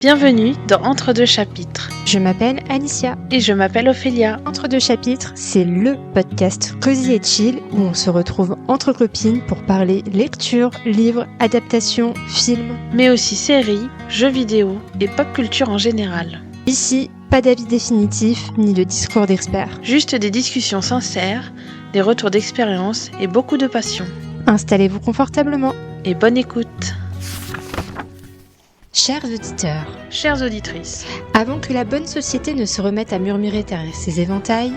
Bienvenue dans Entre deux chapitres. Je m'appelle Alicia. Et je m'appelle Ophélia. Entre deux chapitres, c'est le podcast cosy et chill où on se retrouve entre copines pour parler lecture, livres, adaptations, films. Mais aussi séries, jeux vidéo et pop culture en général. Ici, pas d'avis définitif ni de discours d'experts. Juste des discussions sincères, des retours d'expérience et beaucoup de passion. Installez-vous confortablement. Et bonne écoute. Chers auditeurs, Chères auditrices, avant que la bonne société ne se remette à murmurer derrière ses éventails,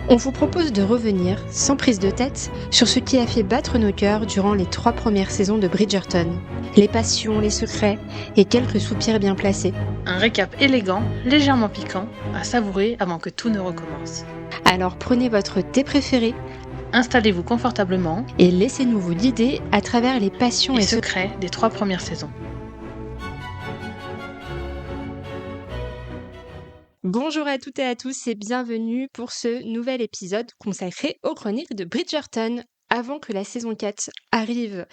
on vous propose de revenir, sans prise de tête, sur ce qui a fait battre nos cœurs durant les 3 premières saisons de Bridgerton. Les passions, les secrets et quelques soupirs bien placés. un récap élégant, légèrement piquant, à savourer avant que tout ne recommence. Alors prenez votre thé préféré Installez-vous confortablement et laissez-nous vous guider à travers les passions et et secrets. secrets des 3 premières saisons. Bonjour à toutes et à tous et bienvenue pour ce nouvel épisode consacré aux chroniques de Bridgerton. Avant que la saison 4 arrive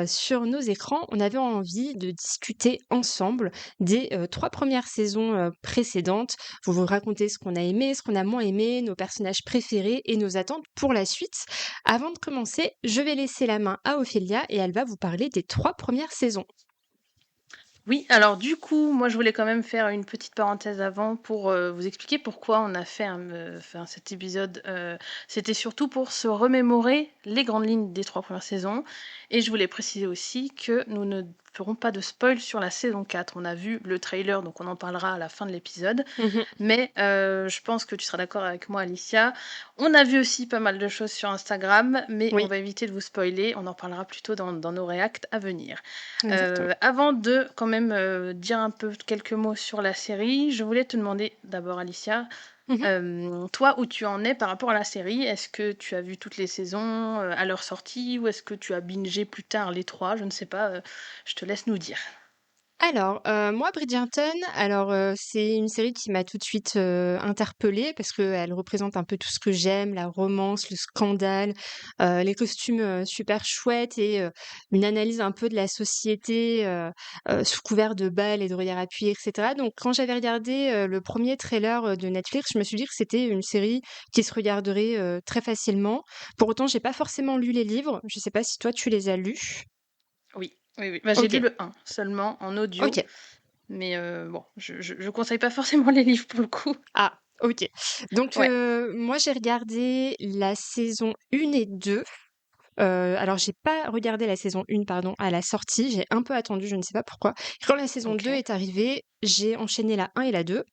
sur nos écrans, on avait envie de discuter ensemble des 3 premières saisons précédentes. Vous racontez ce qu'on a aimé, ce qu'on a moins aimé, nos personnages préférés et nos attentes pour la suite. Avant de commencer, je vais laisser la main à Ophélia et elle va vous parler des 3 premières saisons. Oui, alors du coup, moi je voulais quand même faire une petite parenthèse avant pour vous expliquer pourquoi on a fait cet épisode. C'était surtout pour se remémorer les grandes lignes des 3 premières saisons. Et je voulais préciser aussi que nous ne ferons pas de spoil sur la saison 4. On a vu le trailer, donc on en parlera à la fin de l'épisode. Mais je pense que tu seras d'accord avec moi, Alicia. On a vu aussi pas mal de choses sur Instagram, mais Oui. on va éviter de vous spoiler. On en parlera plutôt dans nos réacts à venir. Exactement. Avant de quand même dire un peu quelques mots sur la série, je voulais te demander d'abord, Alicia, toi, où tu en es par rapport à la série. Est-ce que tu as vu toutes les saisons à leur sortie ou est-ce que tu as bingé plus tard les 3? Je ne sais pas, je te laisse nous dire. Alors, moi, Bridgerton, c'est une série qui m'a tout de suite, interpellée parce qu'elle représente un peu tout ce que j'aime, la romance, le scandale, les costumes, super chouettes et une analyse un peu de la société, sous couvert de bal et de regard appuyé et cetera. Donc quand j'avais regardé, le premier trailer, de Netflix, je me suis dit que c'était une série qui se regarderait, très facilement. Pour autant, j'ai pas forcément lu les livres. Je sais pas si toi tu les as lus? Oui, oui, oui. Bah, j'ai OK, lu le 1 seulement en audio, OK. mais bon, je conseille pas forcément les livres pour le coup. Ah, OK. Donc, Ouais, moi, j'ai regardé la saison 1 et 2. Alors j'ai pas regardé la saison 1, pardon, à la sortie, j'ai un peu attendu, je ne sais pas pourquoi. Quand la saison 2 ok. est arrivée, j'ai enchaîné la 1 et la 2,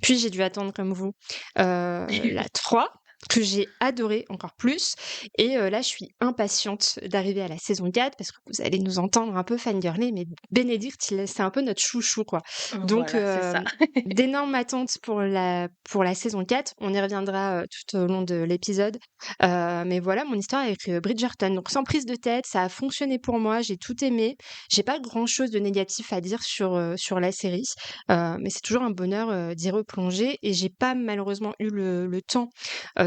puis j'ai dû attendre comme vous, la 3 que j'ai adoré encore plus et là, je suis impatiente d'arriver à la saison 4 parce que vous allez nous entendre un peu fangirler, mais Bénédicte, c'est un peu notre chouchou, quoi. Donc Voilà, c'est ça. d'énormes attentes pour la saison 4. On y reviendra, tout au long de l'épisode. Mais voilà mon histoire avec, Bridgerton. Donc sans prise de tête, ça a fonctionné pour moi, j'ai tout aimé. J'ai pas grand-chose de négatif à dire sur la série, mais c'est toujours un bonheur, d'y replonger et j'ai pas malheureusement eu le temps,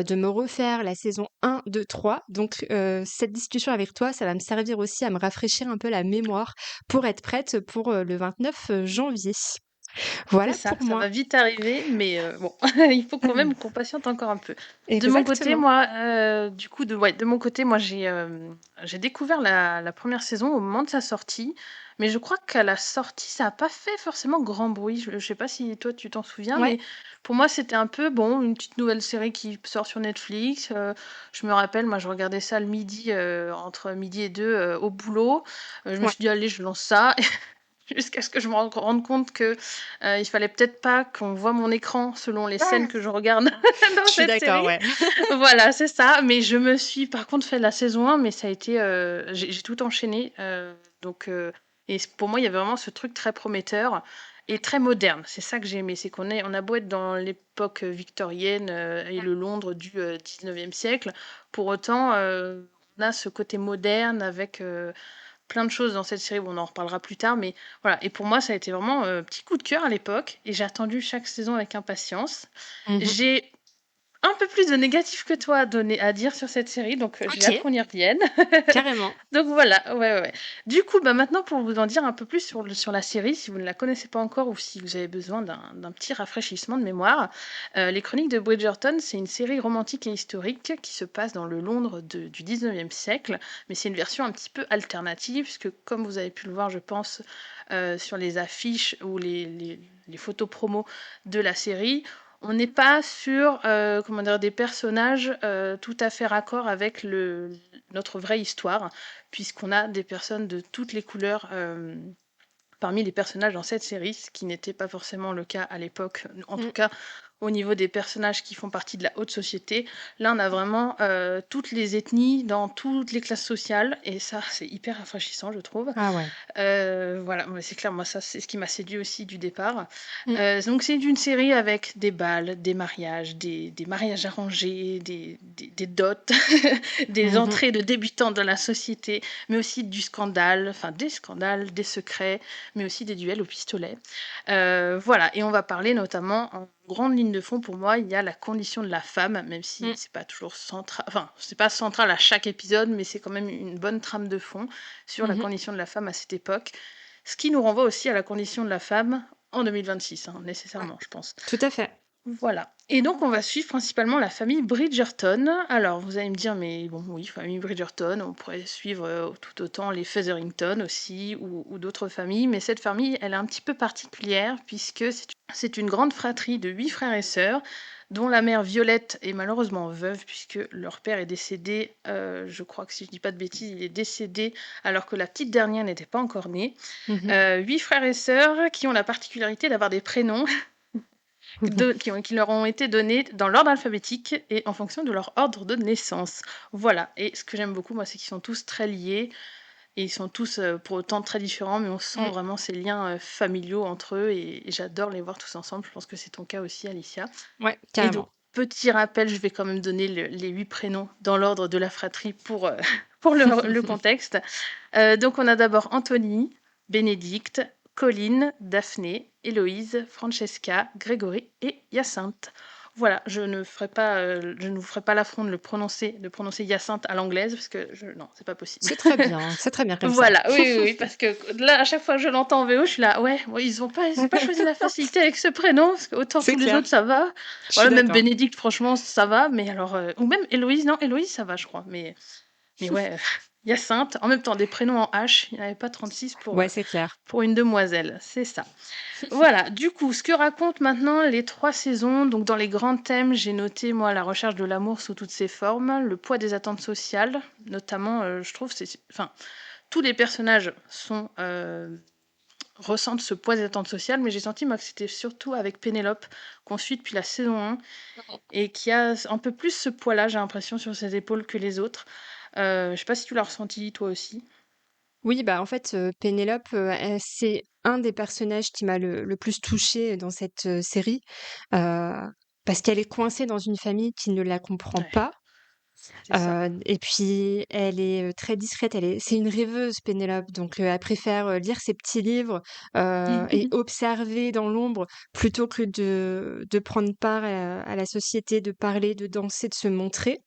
de me refaire la saison 1, 2, 3. Donc cette discussion avec toi, ça va me servir aussi à me rafraîchir un peu la mémoire pour être prête pour, le 29 janvier. C'est Voilà ça, pour ça moi. va vite arriver, mais bon, il faut quand même qu'on patiente encore un peu. De mon côté, Exactement. moi, du coup, de mon côté, moi, j'ai découvert la première saison au moment de sa sortie, mais je crois qu'à la sortie, ça a pas fait forcément grand bruit. Je sais pas si toi, tu t'en souviens, Ouais. mais pour moi, c'était un peu, bon, une petite nouvelle série qui sort sur Netflix. Je me rappelle, moi, je regardais ça le midi, entre midi et 2, au boulot. Je me Ouais. suis dit: «Allez, je lance ça». Jusqu'à ce que je me rende compte que, il fallait peut-être pas qu'on voit mon écran selon les scènes Ah! que je regarde dans Je suis cette d'accord, série. ouais. Voilà, c'est ça, mais je me suis par contre fait la saison 1, mais ça a été, j'ai tout enchaîné, donc et pour moi, il y avait vraiment ce truc très prometteur et très moderne. C'est ça que j'ai aimé, c'est on a beau être dans l'époque, victorienne, et le Londres du, 19e siècle, pour autant, on a ce côté moderne avec, plein de choses dans cette série, bon, on en reparlera plus tard, mais voilà. Et pour moi, ça a été vraiment petit coup de cœur à l'époque, et j'ai attendu chaque saison avec impatience. Mmh. J'ai un peu plus de négatif que toi à dire sur cette série, donc j'ai hâte OK, qu'on y revienne. carrément. Donc voilà, ouais, ouais. Du coup, bah, maintenant pour vous en dire un peu plus sur la série, si vous ne la connaissez pas encore ou si vous avez besoin d'un petit rafraîchissement de mémoire, Les Chroniques de Bridgerton, c'est une série romantique et historique qui se passe dans le Londres du 19e siècle, mais c'est une version un petit peu alternative, puisque comme vous avez pu le voir, je pense, sur les affiches ou les photos promo de la série, on n'est pas sur comment dire, des personnages tout à fait raccord avec notre vraie histoire, puisqu'on a des personnes de toutes les couleurs parmi les personnages dans cette série, ce qui n'était pas forcément le cas à l'époque, en tout Mmh. cas au niveau des personnages qui font partie de la haute société. Là, on a vraiment toutes les ethnies dans toutes les classes sociales, et ça, c'est hyper rafraîchissant, je trouve. Ah ouais. Voilà, mais c'est clair, moi, ça, c'est ce qui m'a séduit aussi du départ. Mmh. Donc, c'est une série avec des bals, des mariages, des mariages arrangés, des dots, des Mmh. entrées de débutants dans la société, mais aussi du scandale, enfin des scandales, des secrets, mais aussi des duels au pistolet. Voilà, et on va parler notamment en grande ligne de fond pour moi, il y a la condition de la femme, même si Mmh. c'est pas toujours central, enfin c'est pas central à chaque épisode, mais c'est quand même une bonne trame de fond sur la Mmh. condition de la femme à cette époque, ce qui nous renvoie aussi à la condition de la femme en 2026, hein, Ouais, nécessairement, je pense. tout à fait. Voilà. Et donc, on va suivre principalement la famille Bridgerton. Alors, vous allez me dire, mais bon, oui, famille Bridgerton, on pourrait suivre tout autant les Featherington aussi, ou d'autres familles, mais cette famille, elle est un petit peu particulière, puisque c'est une grande fratrie de 8 frères et sœurs, dont la mère Violette est malheureusement veuve, puisque leur père est décédé, je crois que si je dis pas de bêtises, il est décédé alors que la petite dernière n'était pas encore née. Mmh. 8 frères et sœurs qui ont la particularité d'avoir des prénoms qui leur ont été donnés dans l'ordre alphabétique et en fonction de leur ordre de naissance. Voilà, et ce que j'aime beaucoup, moi, c'est qu'ils sont tous très liés, et ils sont tous pour autant très différents, mais on sent Mmh. vraiment ces liens familiaux entre eux, et j'adore les voir tous ensemble. Je pense que c'est ton cas aussi, Alicia. Ouais, Et donc, carrément. petit rappel, je vais quand même donner les 8 prénoms dans l'ordre de la fratrie pour le contexte. Donc, on a d'abord Anthony, Bénédicte, Colline, Daphné, Héloïse, Francesca, Grégory et Hyacinthe. Voilà, je ne vous ferai pas l'affront de prononcer Hyacinthe à l'anglaise, parce que non, c'est pas possible. C'est très bien comme ça. Voilà, oui, oui, oui, parce que là, à chaque fois que je l'entends en VO, je suis là, ouais, ouais, ils ont pas choisi la facilité avec ce prénom, parce que autant C'est tous les clair, autres, ça va. je suis Voilà, même d'accord. Bénédicte, franchement, ça va, mais alors, ou même Héloïse, non, Héloïse, ça va, je crois, mais ouais, Hyacinthe, en même temps, des prénoms en H, il n'y en avait pas 36 Ouais, c'est clair. pour une demoiselle, c'est ça. Voilà, du coup, ce que racontent maintenant les 3 saisons, donc dans les grands thèmes, j'ai noté, moi, la recherche de l'amour sous toutes ses formes, le poids des attentes sociales, notamment, je trouve, enfin, tous les personnages ressentent ce poids des attentes sociales, mais j'ai senti, moi, que c'était surtout avec Pénélope, qu'on suit depuis la saison 1, et qui a un peu plus ce poids-là, j'ai l'impression, sur ses épaules que les autres. Je sais pas si tu l'as ressenti, toi aussi. Oui, bah, en fait, Pénélope, c'est un des personnages qui m'a le plus touchée dans cette, série, heu, parce qu'elle est coincée dans une famille qui ne la comprend Ouais, pas. c'est ça. Et puis elle est, très discrète, c'est une rêveuse Pénélope, donc elle préfère, lire ses petits livres, et observer dans l'ombre plutôt que de prendre part à la société, de parler, de danser, de se montrer.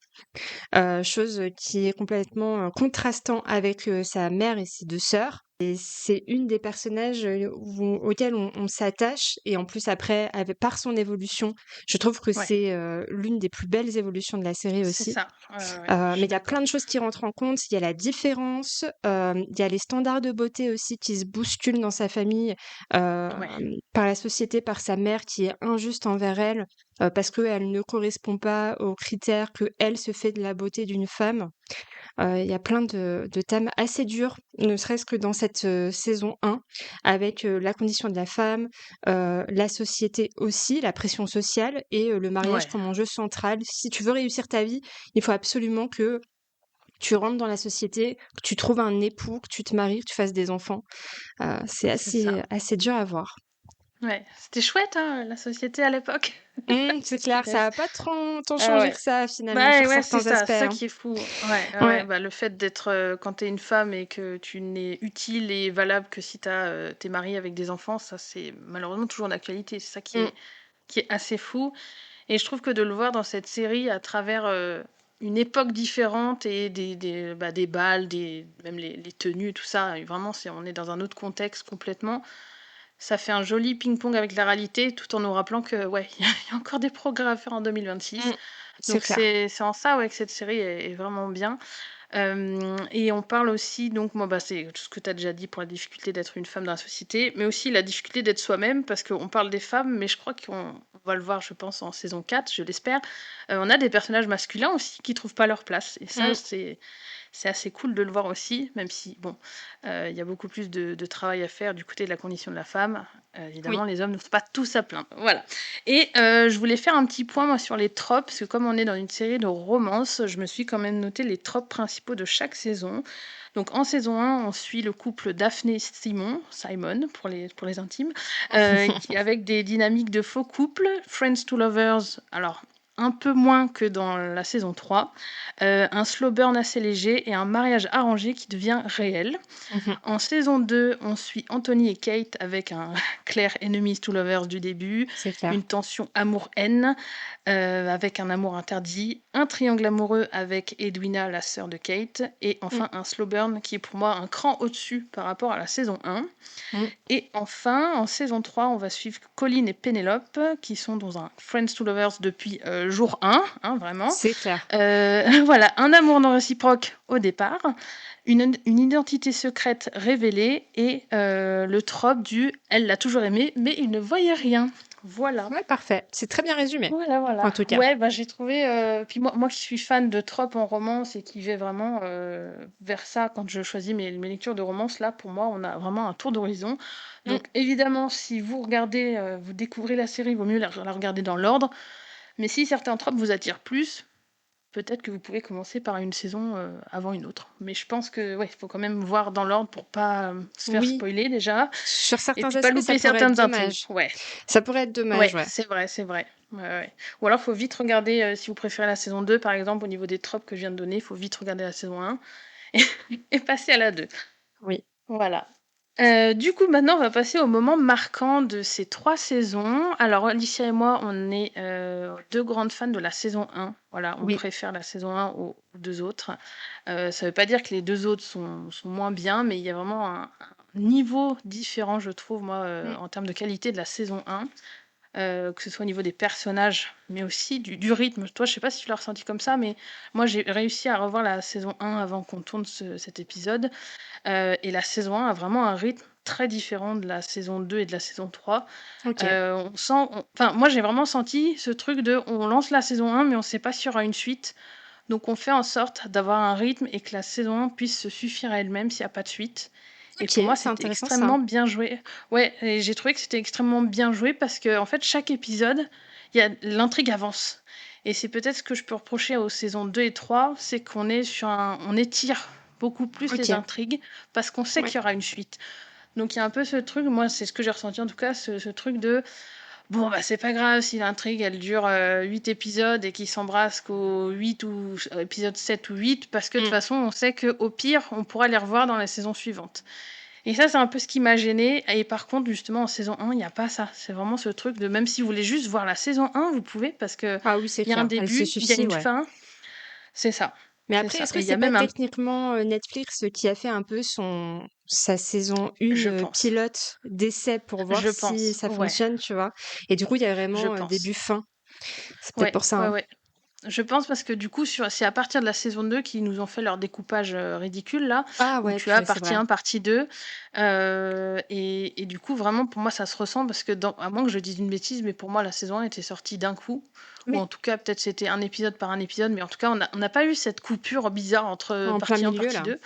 Chose, qui est complètement, contrastant avec, sa mère et ses 2 sœurs. Et c'est une des personnages, auxquels on s'attache, et en plus après par son évolution, je trouve que Ouais, c'est, l'une des plus belles évolutions de la série c'est aussi. ça. Ouais, ouais, ouais, je Mais suis il y a plein d'accord. de choses qui rentrent en compte. Il y a la différence, il y a les standards de beauté aussi qui se bousculent dans sa famille, Ouais, par la société, par sa mère qui est injuste envers elle, parce qu'elle ne correspond pas aux critères qu'elle se fait de la beauté d'une femme. Il y a plein de thèmes assez durs, ne serait-ce que dans cette, saison 1, avec, la condition de la femme, la société aussi, la pression sociale, et le mariage ouais, comme enjeu central. Si tu veux réussir ta vie, il faut absolument que tu rentres dans la société, que tu trouves un époux, que tu te maries, que tu fasses des enfants. C'est c'est ça. assez dur à voir. Ouais, c'était chouette, hein, la société à l'époque. C'est clair, ça Punaise. a pas tant Ah changé ouais. que ça finalement Bah sur ouais, c'est certains ça, aspects, c'est ça hein. qui est fou. Ouais, ouais, ouais, Ouais. bah, le fait d'être, quand t'es une femme et que tu n'es utile et valable que si t'es mariée avec des enfants, ça c'est malheureusement toujours d'actualité. C'est ça qui Mmh. est, qui est assez fou. Et je trouve que de le voir dans cette série à travers une époque différente et des balles, même les tenues, tout ça, et vraiment, on est dans un autre contexte complètement. Ça fait un joli ping-pong avec la réalité, tout en nous rappelant que, ouais, il y a encore des progrès à faire en 2026. Mm. C'est Donc clair. c'est en ça, ouais, que cette série est vraiment bien. Et on parle aussi, donc, moi, bah, c'est tout ce que tu as déjà dit pour la difficulté d'être une femme dans la société, mais aussi la difficulté d'être soi-même, parce qu'on parle des femmes, mais je crois qu'on va le voir, je pense, en saison 4, je l'espère. On a des personnages masculins aussi qui trouvent pas leur place. Et ça, Mm. c'est assez cool de le voir aussi, même si, bon, il y a beaucoup plus de travail à faire du côté de la condition de la femme. Évidemment, Oui. les hommes ne sont pas tous à plaindre. Voilà. Et je voulais faire un petit point, moi, sur les tropes, parce que comme on est dans une série de romances, je me suis quand même noté les tropes principaux de chaque saison. Donc en saison 1, on suit le couple Daphné-Simon, Simon pour les intimes, avec des dynamiques de faux couple, Friends to Lovers, alors un peu moins que dans la saison 3, un slow burn assez léger et un mariage arrangé qui devient réel. Mhm. En saison 2, on suit Anthony et Kate avec un clair enemies to lovers du début, C'est clair. une tension amour-haine avec un amour interdit, un triangle amoureux avec Edwina, la sœur de Kate, et Mm. enfin un slow burn qui est pour moi un cran au-dessus par rapport à la saison 1. Mm. Et enfin, en saison 3, on va suivre Colin et Penelope qui sont dans un Friends to Lovers depuis jour 1, hein, vraiment. C'est clair. Voilà, un amour non réciproque au départ, une identité secrète révélée et le trope du elle l'a toujours aimé, mais il ne voyait rien. Voilà. Ouais, parfait. C'est très bien résumé, Voilà, en voilà. tout cas. Ouais, bah j'ai trouvé. Puis moi qui suis fan de tropes en romance et qui vais vraiment vers ça quand je choisis mes lectures de romance, là pour moi on a vraiment un tour d'horizon. Mm. Donc évidemment, si vous regardez, vous découvrez la série, il vaut mieux la regarder dans l'ordre. Mais si certains tropes vous attirent plus, peut-être que vous pouvez commencer par une saison avant une autre. Mais je pense que ouais, il faut quand même voir dans l'ordre pour pas se faire Oui, spoiler déjà. sur Et certains puis pas aspects, ça louper pourrait être certaines intrigues. dommage. Ouais. Ça pourrait être dommage, Ouais, ouais. c'est vrai, c'est vrai. Ouais, ouais. Ou alors, faut vite regarder, si vous préférez la saison 2, par exemple, au niveau des tropes que je viens de donner, il faut vite regarder la saison 1 et, et passer à la 2. Oui. Voilà. Du coup, maintenant, on va passer au moment marquant de ces 3 saisons. Alors, Alicia et moi, on est deux grandes fans de la saison 1. Voilà, on Oui. préfère la saison 1 aux deux autres. Ça veut pas dire que les deux autres sont moins bien, mais il y a vraiment un niveau différent, je trouve, moi, Mm. en termes de qualité de la saison 1. Que ce soit au niveau des personnages, mais aussi du rythme. Toi, je sais pas si tu l'as ressenti comme ça, mais moi, j'ai réussi à revoir la saison 1 avant qu'on tourne cet épisode. Et la saison 1 a vraiment un rythme très différent de la saison 2 et de la saison 3. Ok. On sent, enfin, moi, j'ai vraiment senti ce truc de on lance la saison 1, mais on sait pas s'il y aura une suite. Donc, on fait en sorte d'avoir un rythme et que la saison 1 puisse se suffire à elle-même s'il n'y a pas de suite. Et Ok, pour moi, c'est c'était intéressant ça. extrêmement bien joué. Ouais, et j'ai trouvé que c'était extrêmement bien joué parce que, en fait, chaque épisode, l'intrigue avance. Et c'est peut-être ce que je peux reprocher aux saisons 2 et 3, c'est on étire beaucoup plus les Ok. intrigues parce qu'on sait Ouais. qu'il y aura une suite. Donc il y a un peu ce truc, moi c'est ce que j'ai ressenti en tout cas, ce truc de bon bah c'est pas grave si l'intrigue elle dure 8 épisodes et qu'ils s'embrassent qu'au 8 ou épisode 7 ou 8 parce que de toute Mm. façon on sait qu'au pire on pourra les revoir dans la saison suivante. Et ça, c'est un peu ce qui m'a gênée. Et par contre, justement, en saison 1, il n'y a pas ça. C'est vraiment ce truc de même si vous voulez juste voir la saison 1, vous pouvez, parce que Ah oui, c'est il y a un clair. Elle se début, il y a suffit, une ouais. fin. C'est ça. Mais C'est après, ça. est-ce Et que il y a c'est pas même un. techniquement Netflix qui a fait un peu sa saison 1 Je pense. pilote d'essai pour voir Je si pense. ça Ouais. fonctionne, tu vois? Et du coup, il y a Je vraiment pense. début-fin. C'est peut-être Ouais, pour ça, ouais, hein. ouais. Je pense parce que du coup, c'est à partir de la saison 2 qu'ils nous ont fait leur découpage ridicule, là, Ah où ouais, tu as purée, c'est partie vrai. 1, partie 2. Et du coup, vraiment, pour moi, ça se ressent parce que, à moins que je dise une bêtise, mais pour moi, la saison 1 était sortie d'un coup. Ou Oui, en tout cas, peut-être c'était un épisode par un épisode, mais en tout cas, on n'a pas eu cette coupure bizarre entre en plein partie 1, milieu, partie là. 2.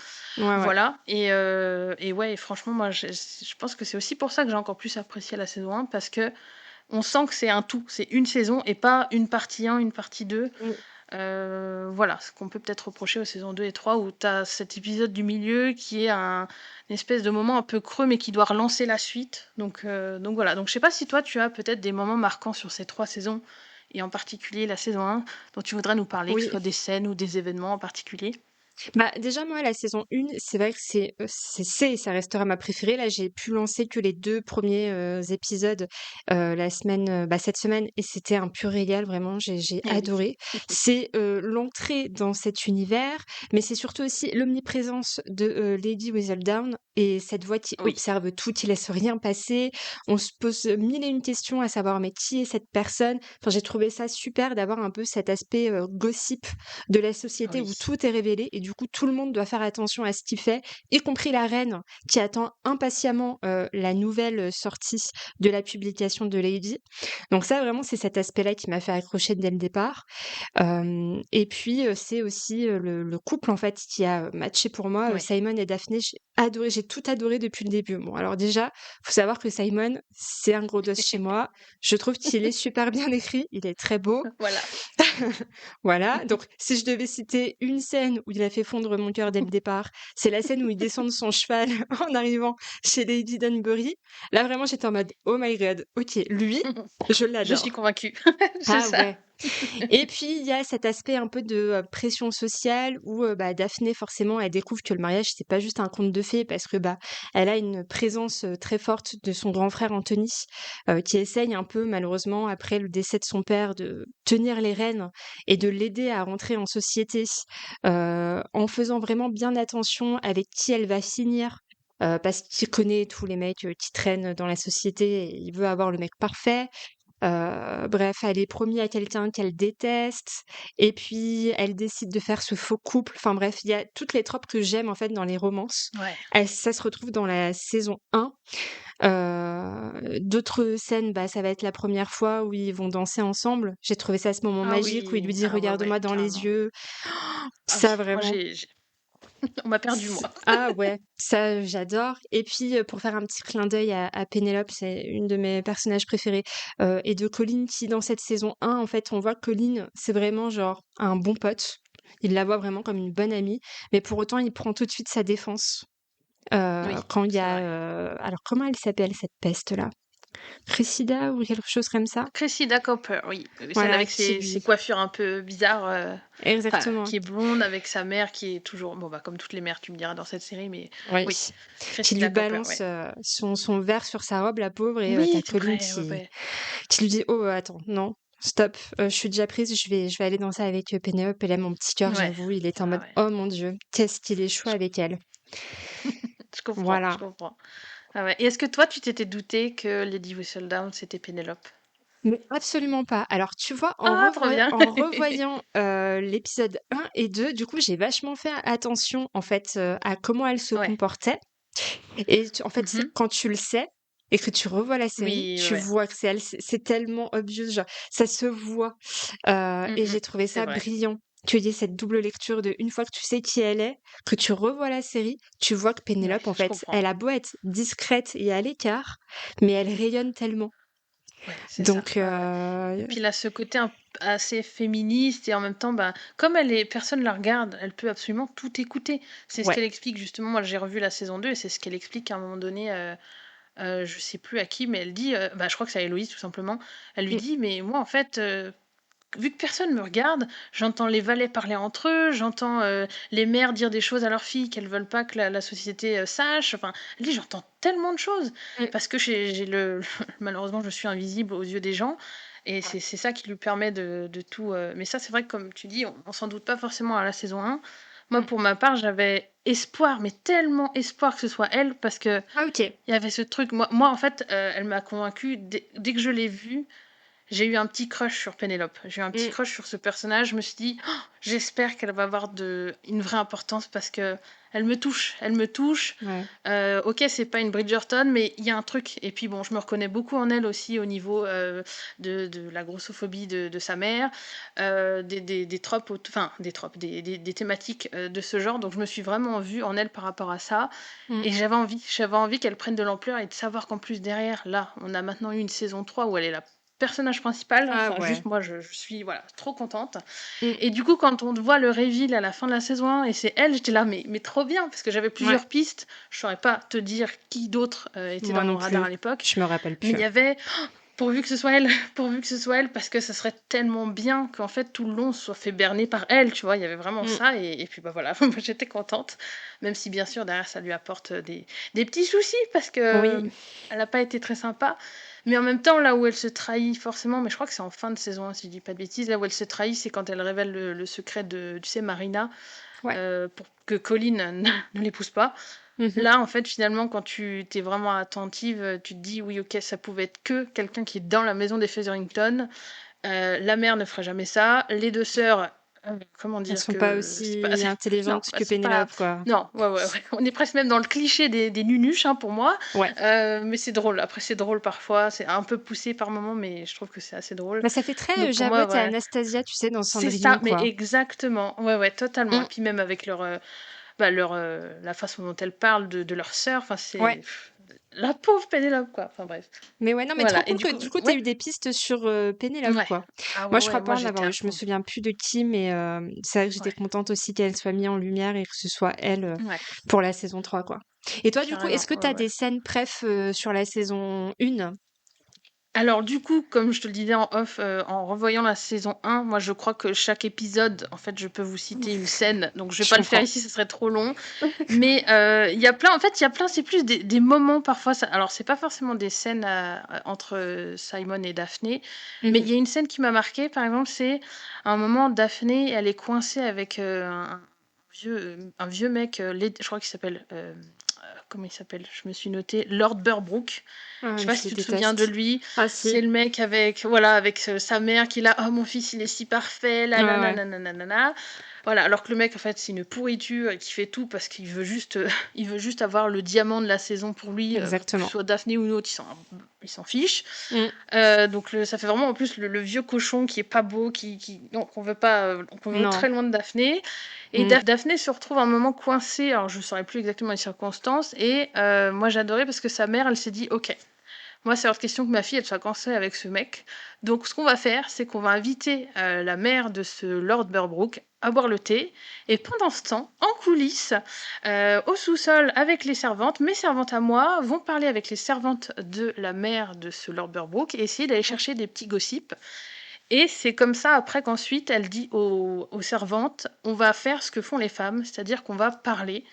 Ouais, ouais. Voilà. Et ouais, et franchement, moi, je pense que c'est aussi pour ça que j'ai encore plus apprécié la saison 1 parce que on sent que c'est un tout. C'est une saison et pas une partie 1, une partie 2. Mm. Voilà, ce qu'on peut peut-être reprocher aux saisons 2 et 3 où tu as cet épisode du milieu qui est une espèce de moment un peu creux mais qui doit relancer la suite. Donc voilà, donc je sais pas si toi tu as peut-être des moments marquants sur ces 3 saisons et en particulier la saison 1 dont tu voudrais nous parler, que ce Oui. soit des scènes ou des événements en particulier. Bah, déjà, moi, la saison 1, c'est vrai que ça restera ma préférée. Là, j'ai pu lancer que les 2 premiers épisodes cette semaine et c'était un pur régal, vraiment, j'ai Eh oui. adoré. C'est l'entrée dans cet univers, mais c'est surtout aussi l'omniprésence de Lady Whistledown et cette voix qui Oui. observe tout, qui laisse rien passer. On se pose mille et une questions à savoir, mais qui est cette personne? Enfin, j'ai trouvé ça super d'avoir un peu cet aspect gossip de la société Oui. où tout est révélé et du coup tout le monde doit faire attention à ce qu'il fait, y compris la reine qui attend impatiemment la nouvelle sortie de la publication de Lady. Donc ça vraiment c'est cet aspect-là qui m'a fait accrocher dès le départ. Et puis c'est aussi le couple en fait qui a matché pour moi, Ouais. Simon et Daphné. J'ai tout adoré depuis le début. Bon alors déjà, faut savoir que Simon c'est un gros dos chez moi. Je trouve qu'il est super bien écrit, il est très beau. Voilà. Voilà, donc si je devais citer une scène où il a fait fondre mon cœur dès le départ, c'est la scène où il descend de son cheval en arrivant chez Lady Dunbury. Là, vraiment, j'étais en mode oh my god, ok, lui, je Je suis l'adore. convaincue. C'est Ah ça. ouais. Et puis, il y a cet aspect un peu de pression sociale où Daphné, forcément, elle découvre que le mariage, c'est pas juste un conte de fées parce que elle a une présence très forte de son grand frère Anthony, qui essaye un peu, malheureusement, après le décès de son père, de tenir les rênes et de l'aider à rentrer en société en faisant vraiment bien attention avec qui elle va finir. Parce qu'il connaît tous les mecs qui traînent dans la société et il veut avoir le mec parfait. Bref, elle est promise à quelqu'un qu'elle déteste et puis elle décide de faire ce faux couple. Enfin bref, il y a toutes les tropes que j'aime en fait dans les romances. Ouais. Ça se retrouve dans la saison 1. D'autres scènes, ça va être la première fois où ils vont danser ensemble. J'ai trouvé ça ce moment Ah magique où il lui oui. dit: Ah ouais, ouais, «Regarde-moi dans les carrément. yeux». Ah oui, Ça moi vraiment on m'a perdu moi. Ah ouais, ça j'adore. Et puis pour faire un petit clin d'œil à Pénélope, c'est une de mes personnages préférés, et de Colin qui dans cette saison 1, en fait, on voit que Colin, c'est vraiment genre un bon pote. Il la voit vraiment comme une bonne amie, mais pour autant, il prend tout de suite sa défense, Oui, quand il y c'est a, vrai. alors comment elle s'appelle cette peste-là? Cressida ou quelque chose comme ça? Cressida Cooper, oui. Celle Voilà, avec qui ses lui coiffures un peu bizarres. Enfin, exactement, qui est blonde avec sa mère qui est toujours. Bon, bah, comme toutes les mères, tu me diras dans cette série, mais oui, oui. qui lui Cressida Cooper, balance, ouais. son verre sur sa robe, la pauvre, et tu Oui, c'est Colin vrai, ouais, ouais. qui lui dit: «Oh, attends, non, stop, je suis déjà prise, je vais aller danser avec, Pénélope». Et là, mon petit cœur, Ouais. j'avoue, il était en Ah mode: ouais. «Oh mon Dieu, qu'est-ce qu'il est chou Je, avec elle». je comprends, je Voilà. comprends. Ah ouais. Et est-ce que toi, tu t'étais douté que Lady Whistledown, c'était Pénélope? Mais absolument pas. Alors, tu vois, Ah, trop bien! en revoyant, l'épisode 1 et 2, du coup, j'ai vachement fait attention, en fait, à comment elle se Ouais. comportait. Et en fait, Mhm. quand tu le sais et que tu revois la série, Oui, tu ouais. vois que c'est elle. C'est tellement obvious, genre, ça se voit. Et j'ai trouvé C'est ça vrai. brillant qu'il y ait cette double lecture de une fois que tu sais qui elle est, que tu revois la série, tu vois que Ouais, Pénélope, en je fait, comprends. elle a beau être discrète et à l'écart, mais elle rayonne tellement. Ouais, c'est ça. Donc, Ouais, ouais. Et puis, il a ce côté assez féministe et en même temps, bah, comme personne la regarde, elle peut absolument tout écouter. C'est ce ouais. qu'elle explique justement. Moi, j'ai revu la saison 2 et c'est ce qu'elle explique à un moment donné. Je sais plus à qui, mais elle dit, bah, je crois que c'est à Héloïse tout simplement. Elle lui Mm, dit, mais moi en fait, vu que personne me regarde, j'entends les valets parler entre eux, j'entends les mères dire des choses à leurs filles qu'elles veulent pas que la société sache. Enfin, elle dit, j'entends tellement de choses mm. parce que j'ai le malheureusement je suis invisible aux yeux des gens. Et Ouais. c'est ça qui lui permet de tout. Mais ça, c'est vrai que comme tu dis, on s'en doute pas forcément à la saison 1. Moi, Mm. pour ma part, j'avais espoir, mais tellement espoir que ce soit elle, parce que Ah, ok. il y avait ce truc. Moi en fait, elle m'a convaincue dès que je l'ai vue. J'ai eu un petit crush sur Pénélope. J'ai eu un petit Mm. crush sur ce personnage. Je me suis dit, oh, j'espère qu'elle va avoir une vraie importance parce que elle me touche. Elle me touche. Ouais. Ok, c'est pas une Bridgerton, mais il y a un truc. Et puis bon, je me reconnais beaucoup en elle aussi au niveau de la grossophobie de sa mère, des tropes, enfin des tropes, des thématiques de ce genre. Donc je me suis vraiment vue en elle par rapport à ça. Mm. Et j'avais envie qu'elle prenne de l'ampleur et de savoir qu'en plus derrière, là, on a maintenant eu une saison 3 où elle est la personnage principal. Ah Enfin, ouais. juste moi, je suis voilà, trop contente. Mm. Et du coup, quand on voit le reveal à la fin de la saison 1 et c'est elle, j'étais là, mais trop bien, parce que j'avais Ouais. plusieurs pistes. Je saurais pas te dire qui d'autre était Moi dans non mon radar plus. à l'époque. Je me rappelle Mais il plus. y avait. pourvu que ce soit elle, pourvu que ce soit elle, parce que ça serait tellement bien qu'en fait tout le long soit fait berner par elle, tu vois, il y avait vraiment Mm. ça, et puis bah voilà, moi j'étais contente, même si bien sûr derrière ça lui apporte des petits soucis, parce que Oui, elle n'a pas été très sympa, mais en même temps là où elle se trahit forcément, mais je crois que c'est en fin de saison, hein, si je dis pas de bêtises, là où elle se trahit, c'est quand elle révèle le secret de, tu sais, Marina, ouais. pour que Colin ne l'épouse pas. Mhm. Là, en fait, finalement, quand tu t'es vraiment attentive, tu te dis: «Oui, OK, ça pouvait être que quelqu'un qui est dans la maison des Featherington». La mère ne ferait jamais ça. Les 2 sœurs, comment Elles dire sont pas que c'est pas aussi non, intelligentes bah, que c'est pas Pénélope, quoi. non, ouais, ouais, ouais. On est presque même dans le cliché des nunuches, hein, pour moi, Ouais. mais c'est drôle. Après, c'est drôle parfois, c'est un peu poussé par moments, mais je trouve que c'est assez drôle. Bah, ça fait très Donc pour moi, Jabot et ouais, Anastasia, tu sais, dans c'est ça, Cendrillon, mais quoi. exactement. Ouais, ouais, totalement. Et Mm. puis même avec la façon dont elles parlent de leur sœur, enfin, Ouais. c'est la pauvre Pénélope, quoi. Enfin bref. Mais ouais, non, mais trop Voilà, et cool du que coup du coup, tu ouais, eu des pistes sur Pénélope, ouais. quoi. Ah ouais, Moi, je crois ouais, moi pas en j'étais avoir à eu. Je me fond. souviens plus de qui, mais c'est vrai que j'étais Ouais, contente aussi qu'elle soit mise en lumière et que ce soit elle ouais, pour la saison 3, quoi. Et toi, du coup, carrément, est-ce que tu ouais, as ouais. des scènes préf sur la saison 1? Alors du coup, comme je te le disais en off, en revoyant la saison 1, moi je crois que chaque épisode, en fait, je peux vous citer une scène, donc je vais Je pas le faire comprends. ici, ce serait trop long. Mais il y a plein, en fait, il y a plein, c'est plus des moments parfois. Alors c'est pas forcément des scènes entre Simon et Daphné, mais il Mhm. y a une scène qui m'a marquée, par exemple, c'est un moment, Daphné, elle est coincée avec un vieux mec, je crois qu'il s'appelle, comment il s'appelle? Je me suis noté, Lord Burbrook. Je Ah, sais pas si je tu te souviens de déteste. lui. Ah C'est si. le mec avec, voilà, avec sa mère qui l'a, oh mon fils il est si parfait, là Ouais, là là ouais. là là là là là. Voilà, alors que le mec en fait c'est une pourriture et qui fait tout parce qu'il veut juste, il veut juste avoir le diamant de la saison pour lui, que ce Exactement. soit Daphné ou une autre, il s'en fiche. Mm. Donc ça fait vraiment en plus le vieux cochon qui est pas beau, non, qu'on veut pas, qu'on veut Non. très loin de Daphné. Et Mm. Daphné se retrouve un moment coincée, alors je ne saurais plus exactement les circonstances, et moi j'adorais parce que sa mère, elle s'est dit, ok, moi c'est hors de question que ma fille elle soit coincée avec ce mec. Donc ce qu'on va faire, c'est qu'on va inviter la mère de ce Lord Burbrook à boire le thé. Et pendant ce temps, en coulisses, au sous-sol avec les servantes, mes servantes à moi vont parler avec les servantes de la mère de ce Lord Burbrook et essayer d'aller chercher des petits gossips. Et c'est comme ça après qu'ensuite elle dit aux servantes, on va faire ce que font les femmes, c'est-à-dire qu'on va parler.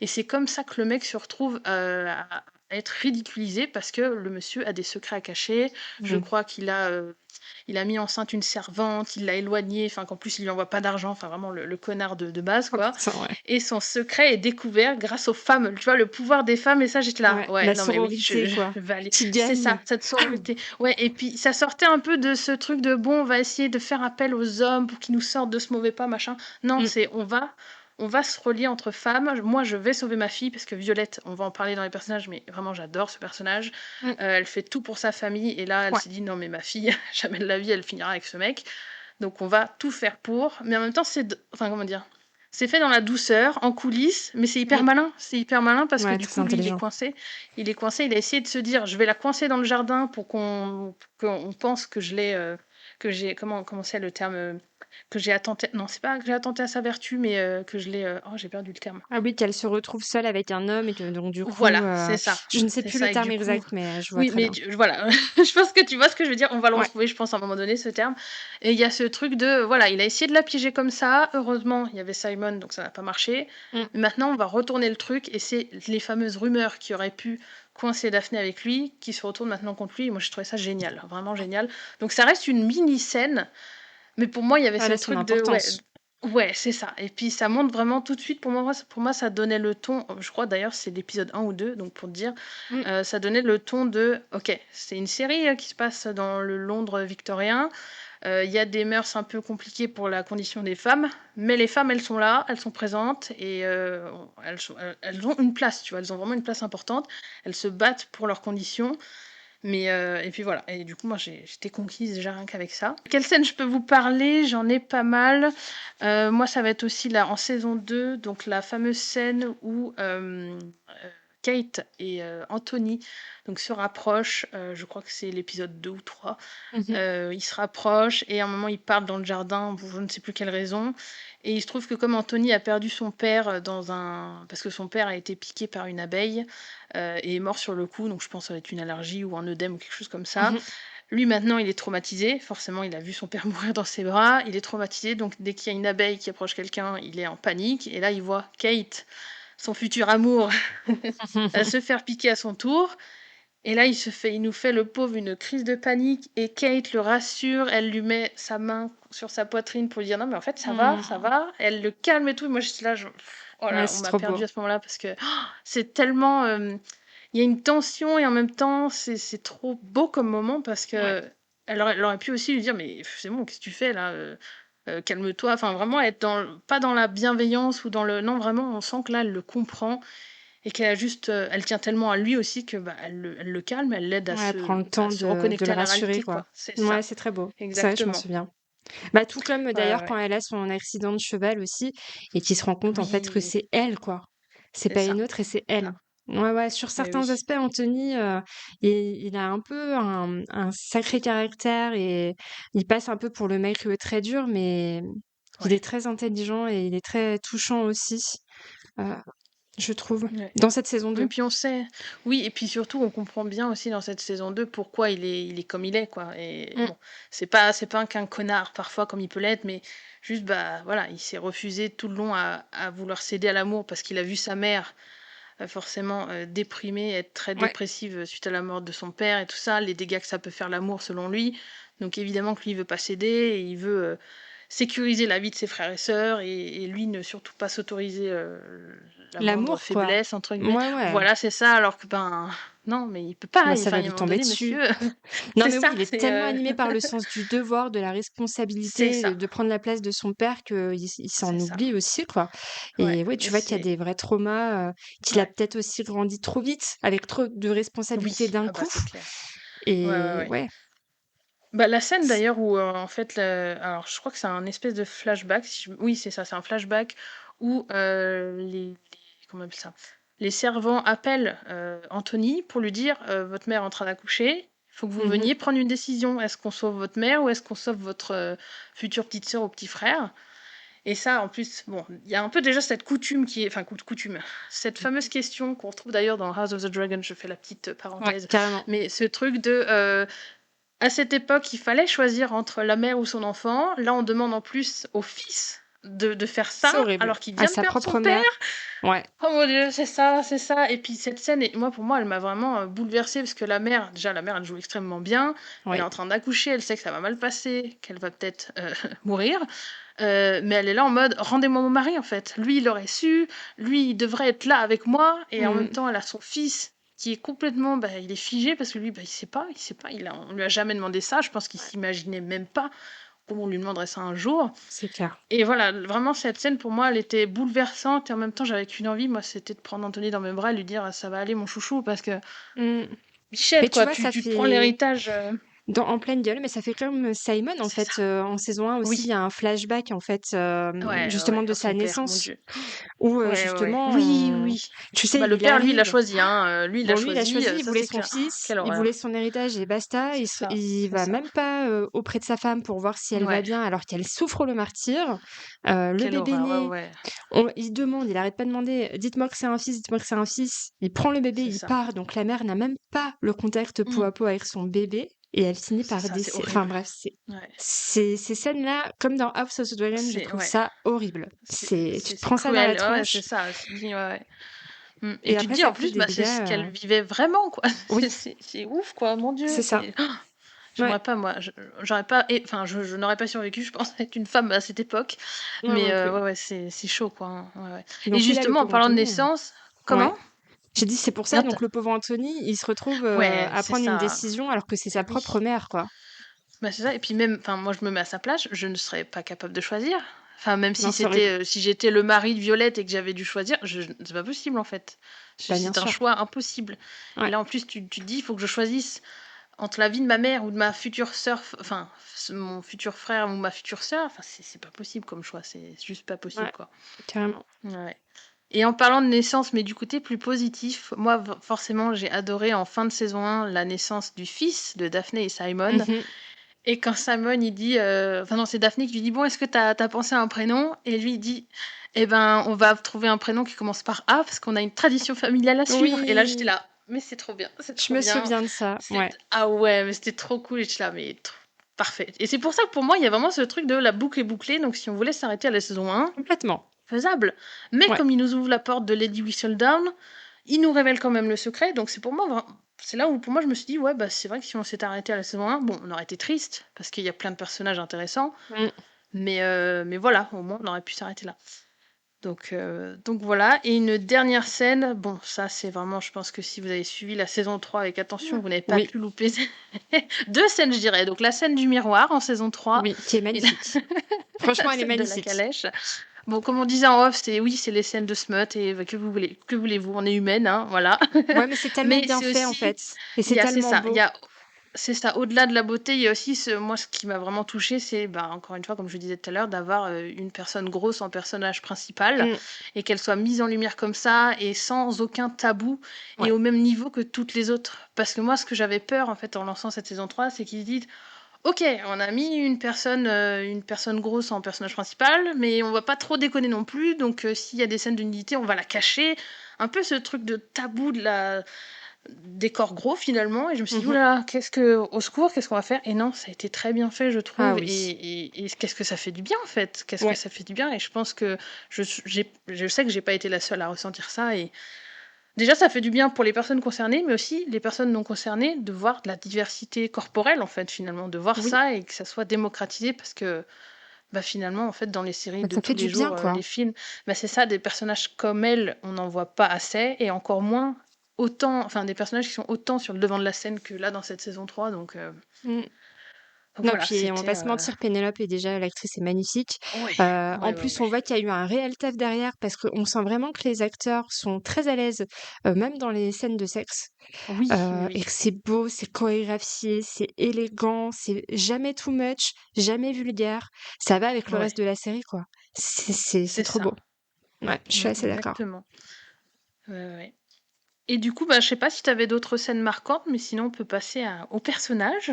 Et c'est comme ça que le mec se retrouve à être ridiculisé parce que le monsieur a des secrets à cacher. Je Mm. crois il a mis enceinte une servante, il l'a éloignée, enfin qu'en plus il lui envoie pas d'argent, enfin vraiment le connard de base Oh quoi. putain, ouais. Et son secret est découvert grâce aux femmes. Tu vois, le pouvoir des femmes, et ça j'étais là. Ouais. Ouais, La non mais oui, sororité, quoi. je vais aller. Qui C'est ça, gagne. cette sororité. Ouais, et puis ça sortait un peu de ce truc de bon, on va essayer de faire appel aux hommes pour qu'ils nous sortent de ce mauvais pas, machin. Non, Mm. c'est on va se relier entre femmes. Moi, je vais sauver ma fille parce que Violette, on va en parler dans les personnages, mais vraiment, j'adore ce personnage. Mm. Elle fait tout pour sa famille et là, elle Ouais. s'est dit non, mais ma fille, jamais de la vie, elle finira avec ce mec. Donc, on va tout faire pour. Mais en même temps, enfin, comment dire? C'est fait dans la douceur, en coulisses, mais c'est hyper Mm. malin. C'est hyper malin parce que Ouais, du très coup, lui, il est intelligent. coincé. Il est coincé. Il a essayé de se dire, je vais la coincer dans le jardin pour qu'on pense que je l'ai, que j'ai, comment c'est le terme, que j'ai attenté. Non, c'est pas que j'ai attenté à sa vertu, mais que je l'ai. Oh, j'ai perdu le terme. Ah oui, qu'elle se retrouve seule avec un homme et que donc du coup, Voilà, c'est ça. je ne sais C'est plus le ça. Et que terme du coup, exact, mais je vois oui, très mais bien. voilà, je pense que tu vois ce que je veux dire. On va le Ouais. retrouver, je pense, à un moment donné, ce terme. Et il y a ce truc de, voilà, il a essayé de la piéger comme ça. Heureusement, il y avait Simon, donc ça n'a pas marché. Mm. Mais maintenant, on va retourner le truc. Et c'est les fameuses rumeurs qui auraient pu coincer Daphné avec lui, qui se retournent maintenant contre lui. Et moi, je trouvais ça génial, vraiment génial. Donc ça reste une mini-scène. Mais pour moi, il y avait Ah ce là, son truc de, ouais, importance. ouais, c'est ça. Et puis ça montre vraiment tout de suite, pour moi, ça donnait le ton. Je crois d'ailleurs, c'est l'épisode 1 ou 2, donc pour te dire, Mm. ça donnait le ton de, ok, c'est une série qui se passe dans le Londres victorien. Il y a des mœurs un peu compliquées pour la condition des femmes, mais les femmes, elles sont là, elles sont présentes et elles ont une place, tu vois, elles ont vraiment une place importante. Elles se battent pour leurs conditions. Mais et puis voilà, et du coup moi j'étais conquise déjà rien qu'avec ça. Quelle scène je peux vous parler? J'en ai pas mal. Moi ça va être aussi là en saison 2, donc la fameuse scène où Kate et Anthony donc se rapprochent, je crois que c'est l'épisode 2 ou 3. Mhm. Ils se rapprochent et à un moment ils partent dans le jardin pour je ne sais plus quelle raison. Et il se trouve que comme Anthony a perdu son père parce que son père a été piqué par une abeille et est mort sur le coup, donc je pense que ça va être une allergie ou un œdème ou quelque chose comme ça. Mhm. Lui, maintenant, il est traumatisé. Forcément, il a vu son père mourir dans ses bras. Il est traumatisé. Donc, dès qu'il y a une abeille qui approche quelqu'un, il est en panique. Et là, il voit Kate, son futur amour, se faire piquer à son tour. Et là, il nous fait le pauvre une crise de panique. Et Kate le rassure. Elle lui met sa main sur sa poitrine pour lui dire non, mais en fait, ça va, ça Mm. va. Elle le calme et tout. Et moi, j'étais là, oh Ouais, là, on c'est m'a trop perdu beau. à ce moment-là parce que c'est tellement. Il y a une tension et en même temps, c'est trop beau comme moment parce Ouais. que elle aurait pu aussi lui dire mais c'est bon, qu'est-ce que tu fais là calme-toi. Enfin, vraiment être pas dans la bienveillance ou dans le. Non, vraiment, on sent que là, elle le comprend et qu'elle a juste. Elle tient tellement à lui aussi que bah, elle le calme, elle l'aide Ouais, prends le à temps se de reconnecter le à la rassurer, réalité, quoi. quoi. C'est Ouais, ça, c'est très beau. C'est vrai, je m'en exactement. souviens. Bah, tout comme Ouais, d'ailleurs quand ouais. elle a son accident de cheval aussi, et qui se rend compte en fait que Oui, c'est elle, quoi. C'est c'est pas ça. une autre et c'est Ça. elle. Ouais, ouais, sur Mais certains oui. aspects, Anthony, il a un peu un sacré caractère et il passe un peu pour le mec très dur, mais il Ouais. est très intelligent et il est très touchant aussi, euh, je trouve, Ouais. dans cette saison Et 2. puis on sait, oui, et puis surtout on comprend bien aussi dans cette saison 2 pourquoi il est comme il est, quoi. Et Mm. bon, c'est pas qu'un connard parfois comme il peut l'être, mais juste, bah voilà, il s'est refusé tout le long à vouloir céder à l'amour parce qu'il a vu sa mère forcément déprimée, être très Ouais, dépressive suite à la mort de son père et tout ça, les dégâts que ça peut faire l'amour selon lui. Donc évidemment que lui il veut pas céder et il veut sécuriser la vie de ses frères et sœurs et lui ne surtout pas s'autoriser la moindre l'amour, quoi. faiblesse entre guillemets. Ouais, ouais. Voilà, c'est ça. Alors que ben non, mais il peut Bah, pas. ça Enfin, va il y a lui un moment tomber donné, dessus. monsieur, Non, c'est mais oui, ça. il est tellement animé par le sens du devoir, de la C'est responsabilité, ça. de prendre la place de son père qu'il s'en C'est ça. oublie aussi, quoi. Ouais, Et oui, mais tu vois qu'il y a c'est des vrais traumas, qu'il a ouais. peut-être aussi grandi trop vite, avec trop de responsabilités Oui. d'un Ah bah coup. c'est clair. Ouais, ouais, Et ouais. ouais, Bah, la scène c- d'ailleurs où en fait, alors je crois que c'est un espèce de flashback. Oui, c'est ça, c'est un flashback où comment on appelle ça? Les servants appellent Anthony pour lui dire votre mère est en train d'accoucher. Il faut que vous mhm. veniez prendre une décision. Est-ce qu'on sauve votre mère ou est-ce qu'on sauve votre future petite sœur ou petit frère? Et ça, en plus, bon, il y a un peu déjà cette coutume qui est, enfin coutume, cette fameuse question qu'on retrouve d'ailleurs dans House of the Dragon. Je fais la petite Ouais, parenthèse, carrément. mais ce truc de à cette époque, il fallait choisir entre la mère ou son enfant. Là, on demande en plus au fils de faire C'est ça, horrible. alors qu'il À vient de sa perdre son propre père. mère. Ouais. Oh mon dieu, c'est ça, c'est ça. Et puis cette scène, moi, pour moi, elle m'a vraiment bouleversée parce que la mère, déjà, la mère, elle joue extrêmement bien. Elle est Oui. en train d'accoucher, elle sait que ça va mal passer, qu'elle va peut-être mourir. Mais elle est là en mode, rendez-moi mon mari, en fait. Lui, il aurait su, lui, il devrait être là avec moi. Et en même Mm. temps, elle a son fils qui est complètement, bah, il est figé parce que lui, bah, il sait pas, on lui a jamais demandé ça. Je pense qu'il s'imaginait même pas comment on lui demanderait ça un jour. C'est clair. Et voilà, vraiment, cette scène, pour moi, elle était bouleversante et en même temps, j'avais qu'une envie, moi, c'était de prendre Anthony dans mes bras et lui dire, ça va aller, mon chouchou, parce que, Mm. Mais Bichette, tu quoi, vois, ça tu te prends fait. l'héritage. En pleine gueule, mais ça fait comme Simon en C'est ça. fait, en saison 1 aussi, il Oui. y a un flashback en fait, Ouais, ouais, justement ouais, de oh, sa son père, mon naissance Dieu. où, Ouais, ouais, ouais. justement Oui, oui. tu sais, Bah, le il père, lui, il l'a arrive. choisi, hein. Lui, il l'a Bon, lui, il a choisi, choisi, il ça, voulait c'est son clair. Oh, fils, quelle il voulait horreur. son héritage et basta. C'est ça, Il c'est va ça. même pas, auprès de sa femme pour voir si elle va Ouais, bien alors qu'elle souffre le martyre. Le quelle bébé horreur, ouais, né, ouais. il demande, il arrête pas de demander: «Dites-moi que c'est un fils, dites-moi que c'est un fils». Il prend le bébé, C'est il ça. part, donc la mère n'a même pas le contact peau Mm. à peau avec son bébé et elle finit C'est par ça, c'est décéder. Enfin horrible. bref, Ouais. ces scènes-là, comme dans House of the Dragon, je trouve Ouais. ça horrible. Tu te C'est prends ça dans la cruel. Ouais, ouais, c'est tronche ça. Tu te dis, ouais, ouais. Et et tu te après dis, ça en fait plus, des bah, c'est ce dégâts, qu'elle vivait vraiment, quoi. oui, C'est ouf, quoi. Mon Dieu, c'est ça. c'est. Ouais. J'aimerais pas, moi. J'aurais pas. Enfin, je n'aurais pas survécu, je pense, être une femme à cette époque. Ouais, moi Mais non plus. ouais, ouais, c'est chaud, quoi. Hein. Ouais, ouais. Et Donc oui, là, le justement, en pauvre parlant de Anthony, naissance, ouais. comment? J'ai dit: «C'est pour ça», Non, donc le pauvre Anthony, il se retrouve, ouais, à c'est prendre une ça. décision alors que c'est Eh sa oui. propre mère, quoi. Bah, c'est ça. Et puis même, enfin, moi, je me mets à sa place, je ne serais pas capable de choisir. Enfin, même Non, si c'est horrible. si j'étais le mari de Violette et que j'avais dû choisir, c'est pas possible en fait. Bah, bien C'est un sûr. choix impossible. Et Ouais, là, en plus, tu te dis, il faut que je choisisse entre la vie de ma mère ou de ma future sœur, enfin, mon futur frère ou ma future sœur. Enfin, c'est pas possible comme choix. C'est juste pas possible, ouais, quoi. carrément. Ouais. Et en parlant de naissance, mais du côté plus positif, moi, forcément, j'ai adoré en fin de saison 1 la naissance du fils de Daphné et Simon. Mmh. Et quand Simon, il dit, enfin non, c'est Daphné qui lui dit, bon, est-ce que t'as pensé à un prénom? Et lui, il dit, eh ben, on va trouver un prénom qui commence par A parce qu'on a une tradition familiale à suivre. Et là, j'étais Oui! là, mais c'est trop bien, c'est Je trop me bien. souviens de ça, ouais. Ah ouais, mais c'était trop cool, et j'étais là, mais parfait. Et c'est pour ça que pour moi, il y a vraiment ce truc de la boucle est bouclée, donc si on voulait s'arrêter à la saison 1, Complètement. faisable. Mais Ouais. comme il nous ouvre la porte de Lady Whistledown, il nous révèle quand même le secret, donc c'est pour moi, c'est là où pour moi je me suis dit, ouais, bah c'est vrai que si on s'était arrêté à la saison 1, bon, on aurait été triste, parce qu'il y a plein de personnages intéressants, Mmh. mais voilà, au moins on aurait pu s'arrêter là. Donc voilà, et une dernière scène, bon, ça c'est vraiment, je pense que si vous avez suivi la saison 3 avec attention, vous n'avez pas Oui, pu louper deux scènes, je dirais. Donc la scène du miroir en saison 3 oui, qui est et la, magnifique. la Franchement, elle est scène de la magnifique. calèche. Bon, comme on disait en off, c'est les scènes de smut, et que voulez-vous, on est humaine, hein, voilà. Ouais, mais c'est tellement Mais bien c'est fait, en aussi, fait, et c'est c'est tellement ça, beau. c'est ça, au-delà de la beauté, il y a aussi moi ce qui m'a vraiment touchée, c'est bah, encore une fois, comme je disais tout à l'heure, d'avoir une personne grosse en personnage principal, Mmh. et qu'elle soit mise en lumière comme ça et sans aucun tabou et Ouais. au même niveau que toutes les autres. Parce que moi, ce que j'avais peur en fait en lançant cette saison 3, c'est qu'ils se disent ok, on a mis une personne grosse en personnage principal, mais on va pas trop déconner non plus, donc s'il y a des scènes de nudité, on va la cacher. Un peu ce truc de tabou des corps gros finalement, et je me suis dit, Mmh. oulala, au secours, qu'est-ce qu'on va faire? Et non, ça a été très bien fait, je Ah trouve, oui. et qu'est-ce que ça fait du bien en fait, qu'est-ce que Ouais. ça fait du bien, et je pense que je sais que j'ai pas été la seule à ressentir ça, et déjà ça fait du bien pour les personnes concernées, mais aussi les personnes non concernées, de voir de la diversité corporelle en fait finalement, de voir Oui, ça et que ça soit démocratisé, parce que bah finalement en fait dans les séries bah, de ça fait tous du les bien, jours, quoi. les films, bah c'est ça, des personnages comme elle, on n'en voit pas assez, et encore moins autant, enfin des personnages qui sont autant sur le devant de la scène que là dans cette saison 3, Mmh. donc Non, voilà, puis on va pas se mentir, Pénélope est déjà l'actrice est magnifique. ouais, En ouais, ouais, plus, ouais. on voit qu'il y a eu un réel taf derrière parce qu'on sent vraiment que les acteurs sont très à l'aise, même dans les scènes de sexe, Oui, oui, et oui, que c'est beau, c'est chorégraphié, c'est élégant, c'est jamais too much, jamais vulgaire. Ça va avec le ouais, reste de la série, quoi. C'est c'est trop beau. ça. Ouais, je suis assez d'accord. Exactement. Ouais, ouais, ouais. Et du coup, bah, je sais pas si tu avais d'autres scènes marquantes, mais sinon on peut passer au personnage.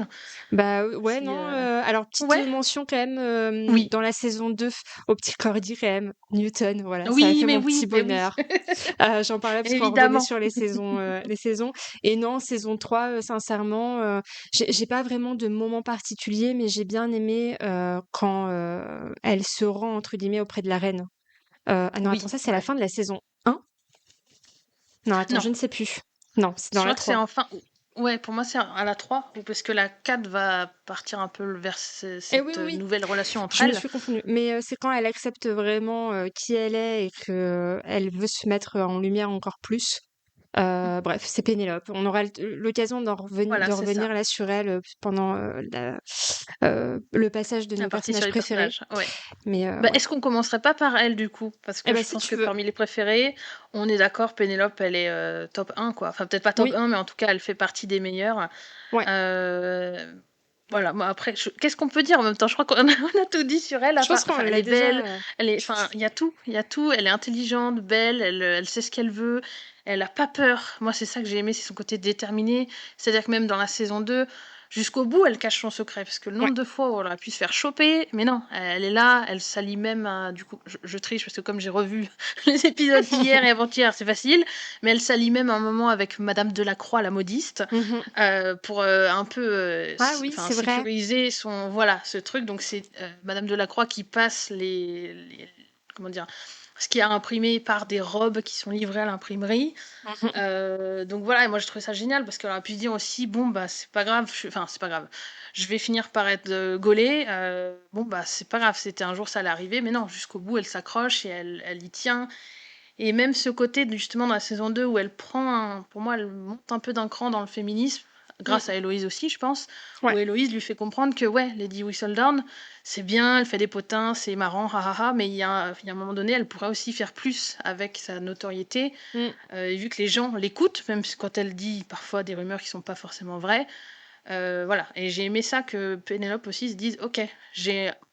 Bah, ouais, Si, non, alors petite, ouais, mention quand même, oui, dans la saison 2 au petit Cordy quand même, Newton, voilà, ça a oui, fait mon petit mais oui, bonheur. J'en parlais parce qu'on revenait évidemment. sur les saisons et non, saison 3, sincèrement, j'ai pas vraiment de moment particulier, mais j'ai bien aimé, quand, elle se rend entre guillemets «auprès de la reine». Ah non, attends, Oui, ça c'est la ouais. fin de la saison 1? Non, attends, Non, je ne sais plus. Non, c'est je dans la crois que c'est 3. enfin. Ouais, pour moi c'est à la 3, parce que la 4 va partir un peu vers Eh oui, cette oui, oui. nouvelle relation entre Je me elles. suis confondue, mais c'est quand elle accepte vraiment, qui elle est et que elle veut se mettre en lumière encore plus. Bref, c'est Pénélope. On aura l'occasion Voilà, de c'est revenir ça. là sur elle, pendant, le passage de La nos partie sur personnages les préférés. personnages, ouais. Mais Bah, ouais. est-ce qu'on commencerait pas par elle du coup? Parce Eh que ben, je si pense tu que veux. parmi les préférés, on est d'accord, Pénélope, elle est top 1, quoi. Enfin, peut-être pas top Oui, 1, mais en tout cas, elle fait partie des meilleures. ouais. Euh, Voilà, moi après, qu'est-ce qu'on peut dire en même temps? Je crois qu'on a, on a tout dit sur elle. Je pense qu'on Enfin, elle l'a est belle, déjà, enfin, il y a tout. Elle est intelligente, belle, elle sait ce qu'elle veut. Elle a pas peur. Moi, c'est ça que j'ai aimé, c'est son côté déterminé. C'est-à-dire que même dans la saison 2, jusqu'au bout, elle cache son secret. Parce que le ouais. nombre de fois où elle aurait pu se faire choper, mais non, elle est là, elle s'allie même du coup, je triche parce que comme j'ai revu les épisodes d'hier et avant-hier, c'est facile, mais elle s'allie même un moment avec Madame Delacroix, la modiste, Mmh. pour un peu Ah oui, enfin, c'est vrai. sécuriser voilà, ce truc. Donc c'est Madame Delacroix qui passe comment dire, ce qui est imprimé par des robes qui sont livrées à l'imprimerie. Mmh. Donc voilà, et moi je trouvais ça génial parce qu'elle aurait pu se dire aussi, bon bah c'est pas grave, enfin c'est pas grave, je vais finir par être gaulée, bon bah c'est pas grave, c'était un jour, ça allait arriver, mais non, jusqu'au bout elle s'accroche et elle y tient. Et même ce côté, justement, dans la saison 2 où elle pour moi, elle monte un peu d'un cran dans le féminisme, grâce Mmh. à Héloïse aussi, je pense, où Ouais. Héloïse lui fait comprendre que, ouais, Lady Whistledown, c'est bien, elle fait des potins, c'est marrant, ha, mais il y a un moment donné, elle pourrait aussi faire plus avec sa notoriété, Mmh. et vu que les gens l'écoutent, même quand elle dit parfois des rumeurs qui sont pas forcément vraies, voilà. Et j'ai aimé ça, que Pénélope aussi se dise, ok,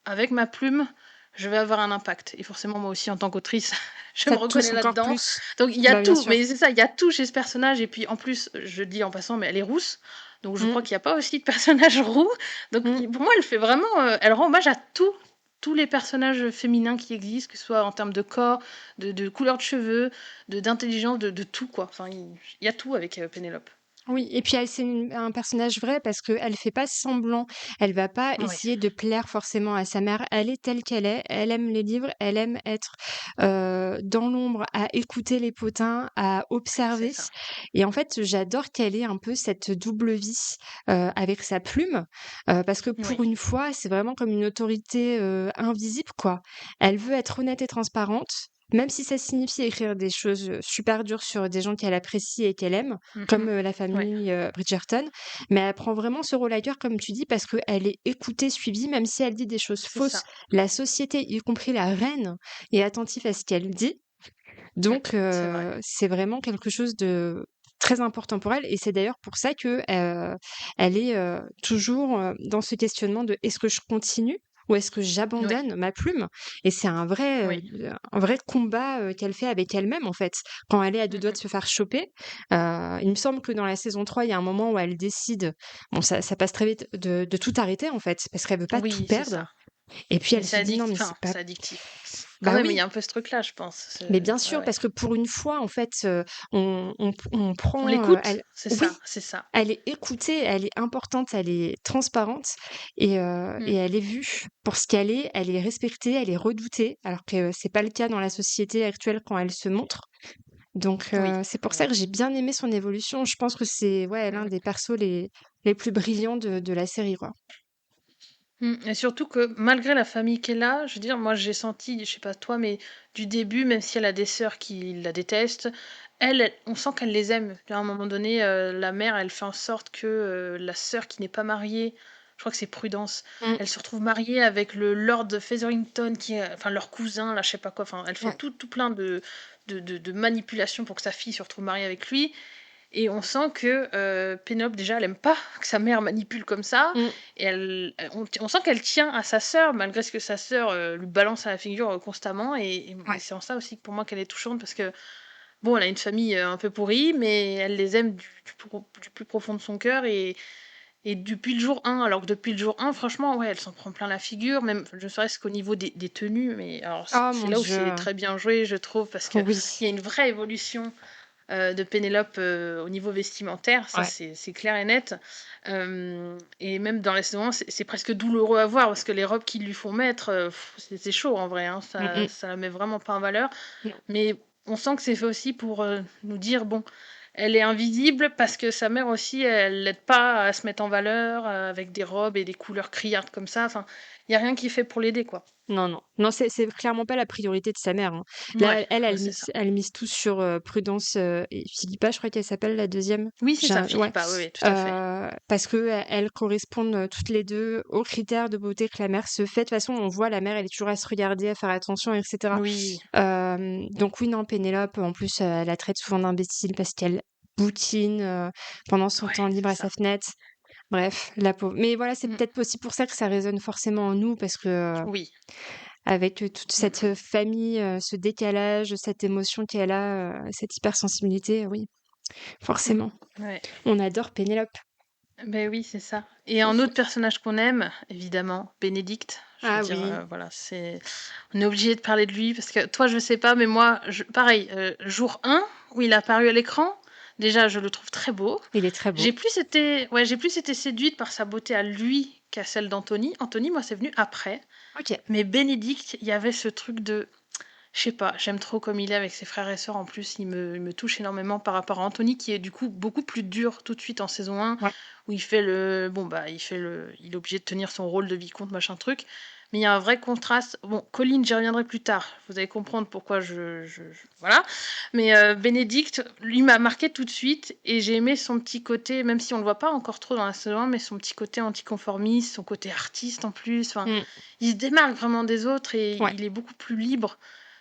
avec ma plume, je vais avoir un impact. Et forcément, moi aussi, en tant qu'autrice, je Ça me te touche reconnais encore là-dedans. plus. Donc il y a Bah, bien tout, sûr. mais c'est ça, il y a tout chez ce personnage. Et puis en plus, je dis en passant, mais elle est rousse. Donc je crois Mmh. qu'il n'y a pas aussi de personnage roux. Donc Mmh. pour moi, elle fait vraiment, elle rend hommage à tout, tous les personnages féminins qui existent, que ce soit en termes de corps, de couleur de cheveux, d'intelligence, de tout, quoi. Enfin, il y a tout avec Pénélope. Oui, et puis elle, c'est un personnage vrai parce qu'elle fait pas semblant. Elle va pas Oui, essayer de plaire forcément à sa mère. Elle est telle qu'elle est. Elle aime les livres. Elle aime être dans l'ombre, à écouter les potins, à c'est observer. ça. Et en fait, j'adore qu'elle ait un peu cette double vie avec sa plume parce que Oui, pour une fois, c'est vraiment comme une autorité invisible, quoi. Elle veut être honnête et transparente. Même si ça signifie écrire des choses super dures sur des gens qu'elle apprécie et qu'elle aime, comme mhm, la ouais, famille Bridgerton, mais elle prend vraiment ce rôle à cœur, comme tu dis, parce qu'elle est écoutée, suivie, même si elle dit des choses c'est fausses. ça. La société, y compris la reine, est attentive à ce qu'elle dit. Mm, Donc, c'est vrai. c'est vraiment quelque chose de très important pour elle. Et c'est d'ailleurs pour ça que elle est toujours dans ce questionnement de est-ce que je continue ou est-ce que Oui, j'abandonne ma plume? Et c'est oui. un vrai combat qu'elle fait avec elle-même, en fait. Quand elle est à deux doigts de Mhm. se faire choper, il me semble que dans la saison 3, il y a un moment où elle décide, bon, ça passe très vite, de tout arrêter, en fait, parce qu'elle veut pas tout Oui, c'est perdre. ça. Et puis Mais elle se dit non, mais c'est pas. c'est addictif. Quand Bah même, il y oui, a un peu ce truc-là, je pense. mais bien Ouais, sûr, ouais. parce que pour une fois, en fait, on On prend, l'écoute, elle c'est ça, oui, c'est ça. elle est écoutée, elle est importante, elle est transparente et Mm. elle est vue pour ce qu'elle est, elle est respectée, elle est redoutée, alors que c'est pas le cas dans la société actuelle quand elle se montre. Donc Oui, c'est pour ça oui. que j'ai bien aimé son évolution. Je pense que c'est, ouais, l'un Mm. des persos les plus brillants de la série, quoi. Et surtout que malgré la famille qu'elle a, je veux dire, moi j'ai senti, je sais pas toi, mais du début, même si elle a des sœurs qui la détestent, on sent qu'elle les aime. À un moment donné, la mère, elle fait en sorte que la sœur qui n'est pas mariée, je crois que c'est Prudence, Mmh, elle se retrouve mariée avec le Lord Featherington, qui est, enfin leur cousin, là, je sais pas quoi. Enfin, elle fait ouais. tout plein de manipulations pour que sa fille se retrouve mariée avec lui. Et on sent que Pénélope, déjà, elle aime pas que sa mère manipule comme ça. Mmh, Et on sent qu'elle tient à sa sœur, malgré ce que sa sœur lui balance à la figure constamment. Et ouais. c'est en ça aussi que pour moi qu'elle est touchante, parce que, bon, elle a une famille un peu pourrie, mais elle les aime du plus profond de son cœur. Et depuis le jour 1, alors que depuis le jour 1, franchement, ouais, elle s'en prend plein la figure, même ne serait-ce qu'au niveau des tenues. Mais alors, Oh c'est mon là où c'est Dieu, très bien joué, je trouve, parce qu'il oui, y a une vraie évolution de Pénélope au niveau vestimentaire, ça ouais. c'est clair et net. Et même dans la saison 1, c'est presque douloureux à voir parce que les robes qu'ils lui font mettre, c'est chaud en vrai, hein, Mmh ça, mh. ça la met vraiment pas en valeur. Non. Mais on sent que c'est fait aussi pour nous dire, bon, elle est invisible parce que sa mère aussi, elle l'aide pas à se mettre en valeur avec des robes et des couleurs criardes comme ça. Enfin, il y a rien qui est fait pour l'aider, quoi. Non, non. Non, c'est clairement pas la priorité de sa mère, hein. Ouais, Là, elle c'est ça. elle mise tout sur, Prudence, et Philippa, je crois qu'elle s'appelle la deuxième. Oui, c'est ça, Ouais, Philippa, oui, oui, tout à fait. parce qu'elles correspondent, toutes les 2 aux critères de beauté que la mère se fait. De toute façon, on voit la mère, elle est toujours à se regarder, à faire attention et cetera. Oui, Donc oui, non, Pénélope, en plus, elle la traite souvent d'imbécile parce qu'elle boutine, pendant son ouais, temps libre c'est à sa ça. fenêtre. Bref, la pauvre. Mais voilà, c'est Mm. peut-être aussi pour ça que ça résonne forcément en nous parce que, Oui. avec, toute Mm, cette, mm. famille, ce décalage, cette émotion qu'elle a, cette hypersensibilité, oui, Mm. forcément. Ouais. On adore Pénélope. Ben oui, c'est ça. Et un autre personnage qu'on aime, évidemment, Bénédicte. Je veux Ah dire, oui, voilà, on est obligé de parler de lui parce que toi, je sais pas, mais moi, pareil, jour 1, où il a apparu à l'écran, déjà, je le trouve très beau. il est très beau. J'ai plus été séduite par sa beauté à lui qu'à celle d'Anthony. Anthony, moi, c'est venu après. OK. Mais Bénédicte, il y avait ce truc de, je sais pas, j'aime trop comme il est avec ses frères et sœurs. En plus, il me touche énormément par rapport à Anthony, qui est du coup beaucoup plus dur tout de suite en saison 1, Ouais. où il fait le. Bon, bah, il est obligé de tenir son rôle de vicomte, machin truc. Mais il y a un vrai contraste. Bon, Colline, j'y reviendrai plus tard. Vous allez comprendre pourquoi voilà. Mais Bénédicte, lui, m'a marqué tout de suite. Et j'ai aimé son petit côté, même si on le voit pas encore trop dans la saison 1, mais son petit côté anticonformiste, son côté artiste en plus. Enfin, Mmh. il se démarque vraiment des autres et Ouais. il est beaucoup plus libre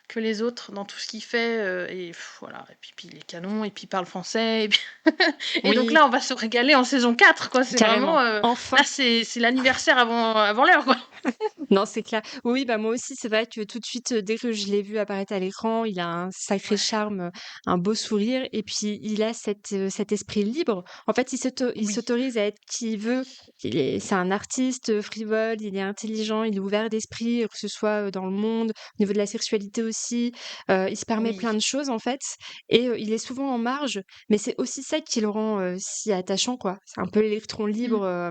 que les autres dans tout ce qu'il fait. Voilà. Et puis il est canon, et puis il parle français. Et donc Oui, là, on va se régaler en saison 4, quoi. C'est carrément. vraiment. Enfin. Là, c'est l'anniversaire avant l'heure, quoi. Non, c'est clair. Oui, bah, moi aussi, c'est vrai que tout de suite, dès que je l'ai vu apparaître à l'écran, il a un sacré Ouais, charme, un beau sourire et puis il a cet esprit libre. En fait, il oui, s'autorise à être qui il veut. C'est un artiste, frivole, il est intelligent, il est ouvert d'esprit, que ce soit, dans le monde, au niveau de la sexualité aussi. Il se permet oui, plein de choses, en fait et il est souvent en marge, mais c'est aussi ça qui le rend, si attachant, quoi. C'est un peu l'électron mmh, libre,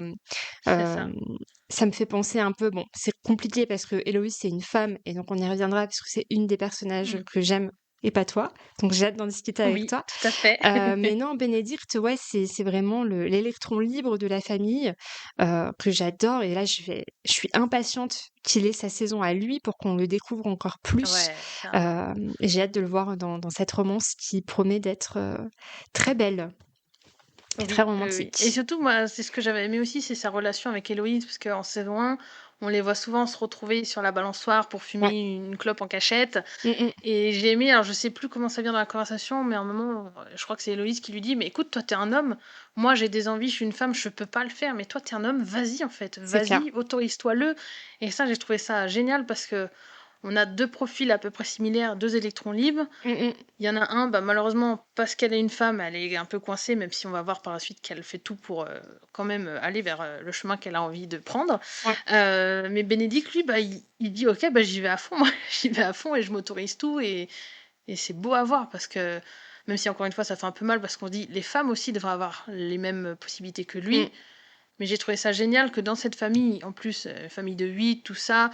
c'est ça. hem ça me fait penser un peu, bon, c'est compliqué parce que Héloïse, c'est une femme, et donc on y reviendra parce que c'est une des personnages Mmh. que j'aime et pas toi. Donc j'ai hâte d'en discuter avec Oui, toi. tout à fait. Mais non, Bénédicte, ouais, c'est vraiment l'électron libre de la famille que j'adore. Et là, je suis impatiente qu'il ait sa saison à lui pour qu'on le découvre encore plus. Ouais, carrément. Et j'ai hâte de le voir dans cette romance qui promet d'être très belle et très Oui, oui, oui. Et romantique. surtout, moi, c'est ce que j'avais aimé aussi, c'est sa relation avec Héloïse, parce qu'en saison 1, on les voit souvent se retrouver sur la balançoire pour Ouais. fumer une clope en cachette. Mm, mm. Et j'ai aimé, alors je sais plus comment ça vient dans la conversation, mais à un moment, je crois que c'est Héloïse qui lui dit, mais écoute, toi, t'es un homme, moi, j'ai des envies, je suis une femme, je peux pas le faire, mais toi, t'es un homme, vas-y, en fait, C'est clair. vas-y, autorise-toi-le. Et ça, j'ai trouvé ça génial parce que on a deux profils à peu près similaires, deux électrons libres. Mm, mm. Il y en a un, bah, malheureusement, parce qu'elle est une femme, elle est un peu coincée, même si on va voir par la suite qu'elle fait tout pour quand même aller vers le chemin qu'elle a envie de prendre. Ouais. Mais Bénédicte, lui, bah, il dit ok, bah, j'y vais à fond, moi, j'y vais à fond et je m'autorise tout. Et c'est beau à voir parce que, même si encore une fois ça fait un peu mal, parce qu'on se dit les femmes aussi devraient avoir les mêmes possibilités que Mm. lui. Mais j'ai trouvé ça génial que dans cette famille, en plus, famille de 8, tout ça,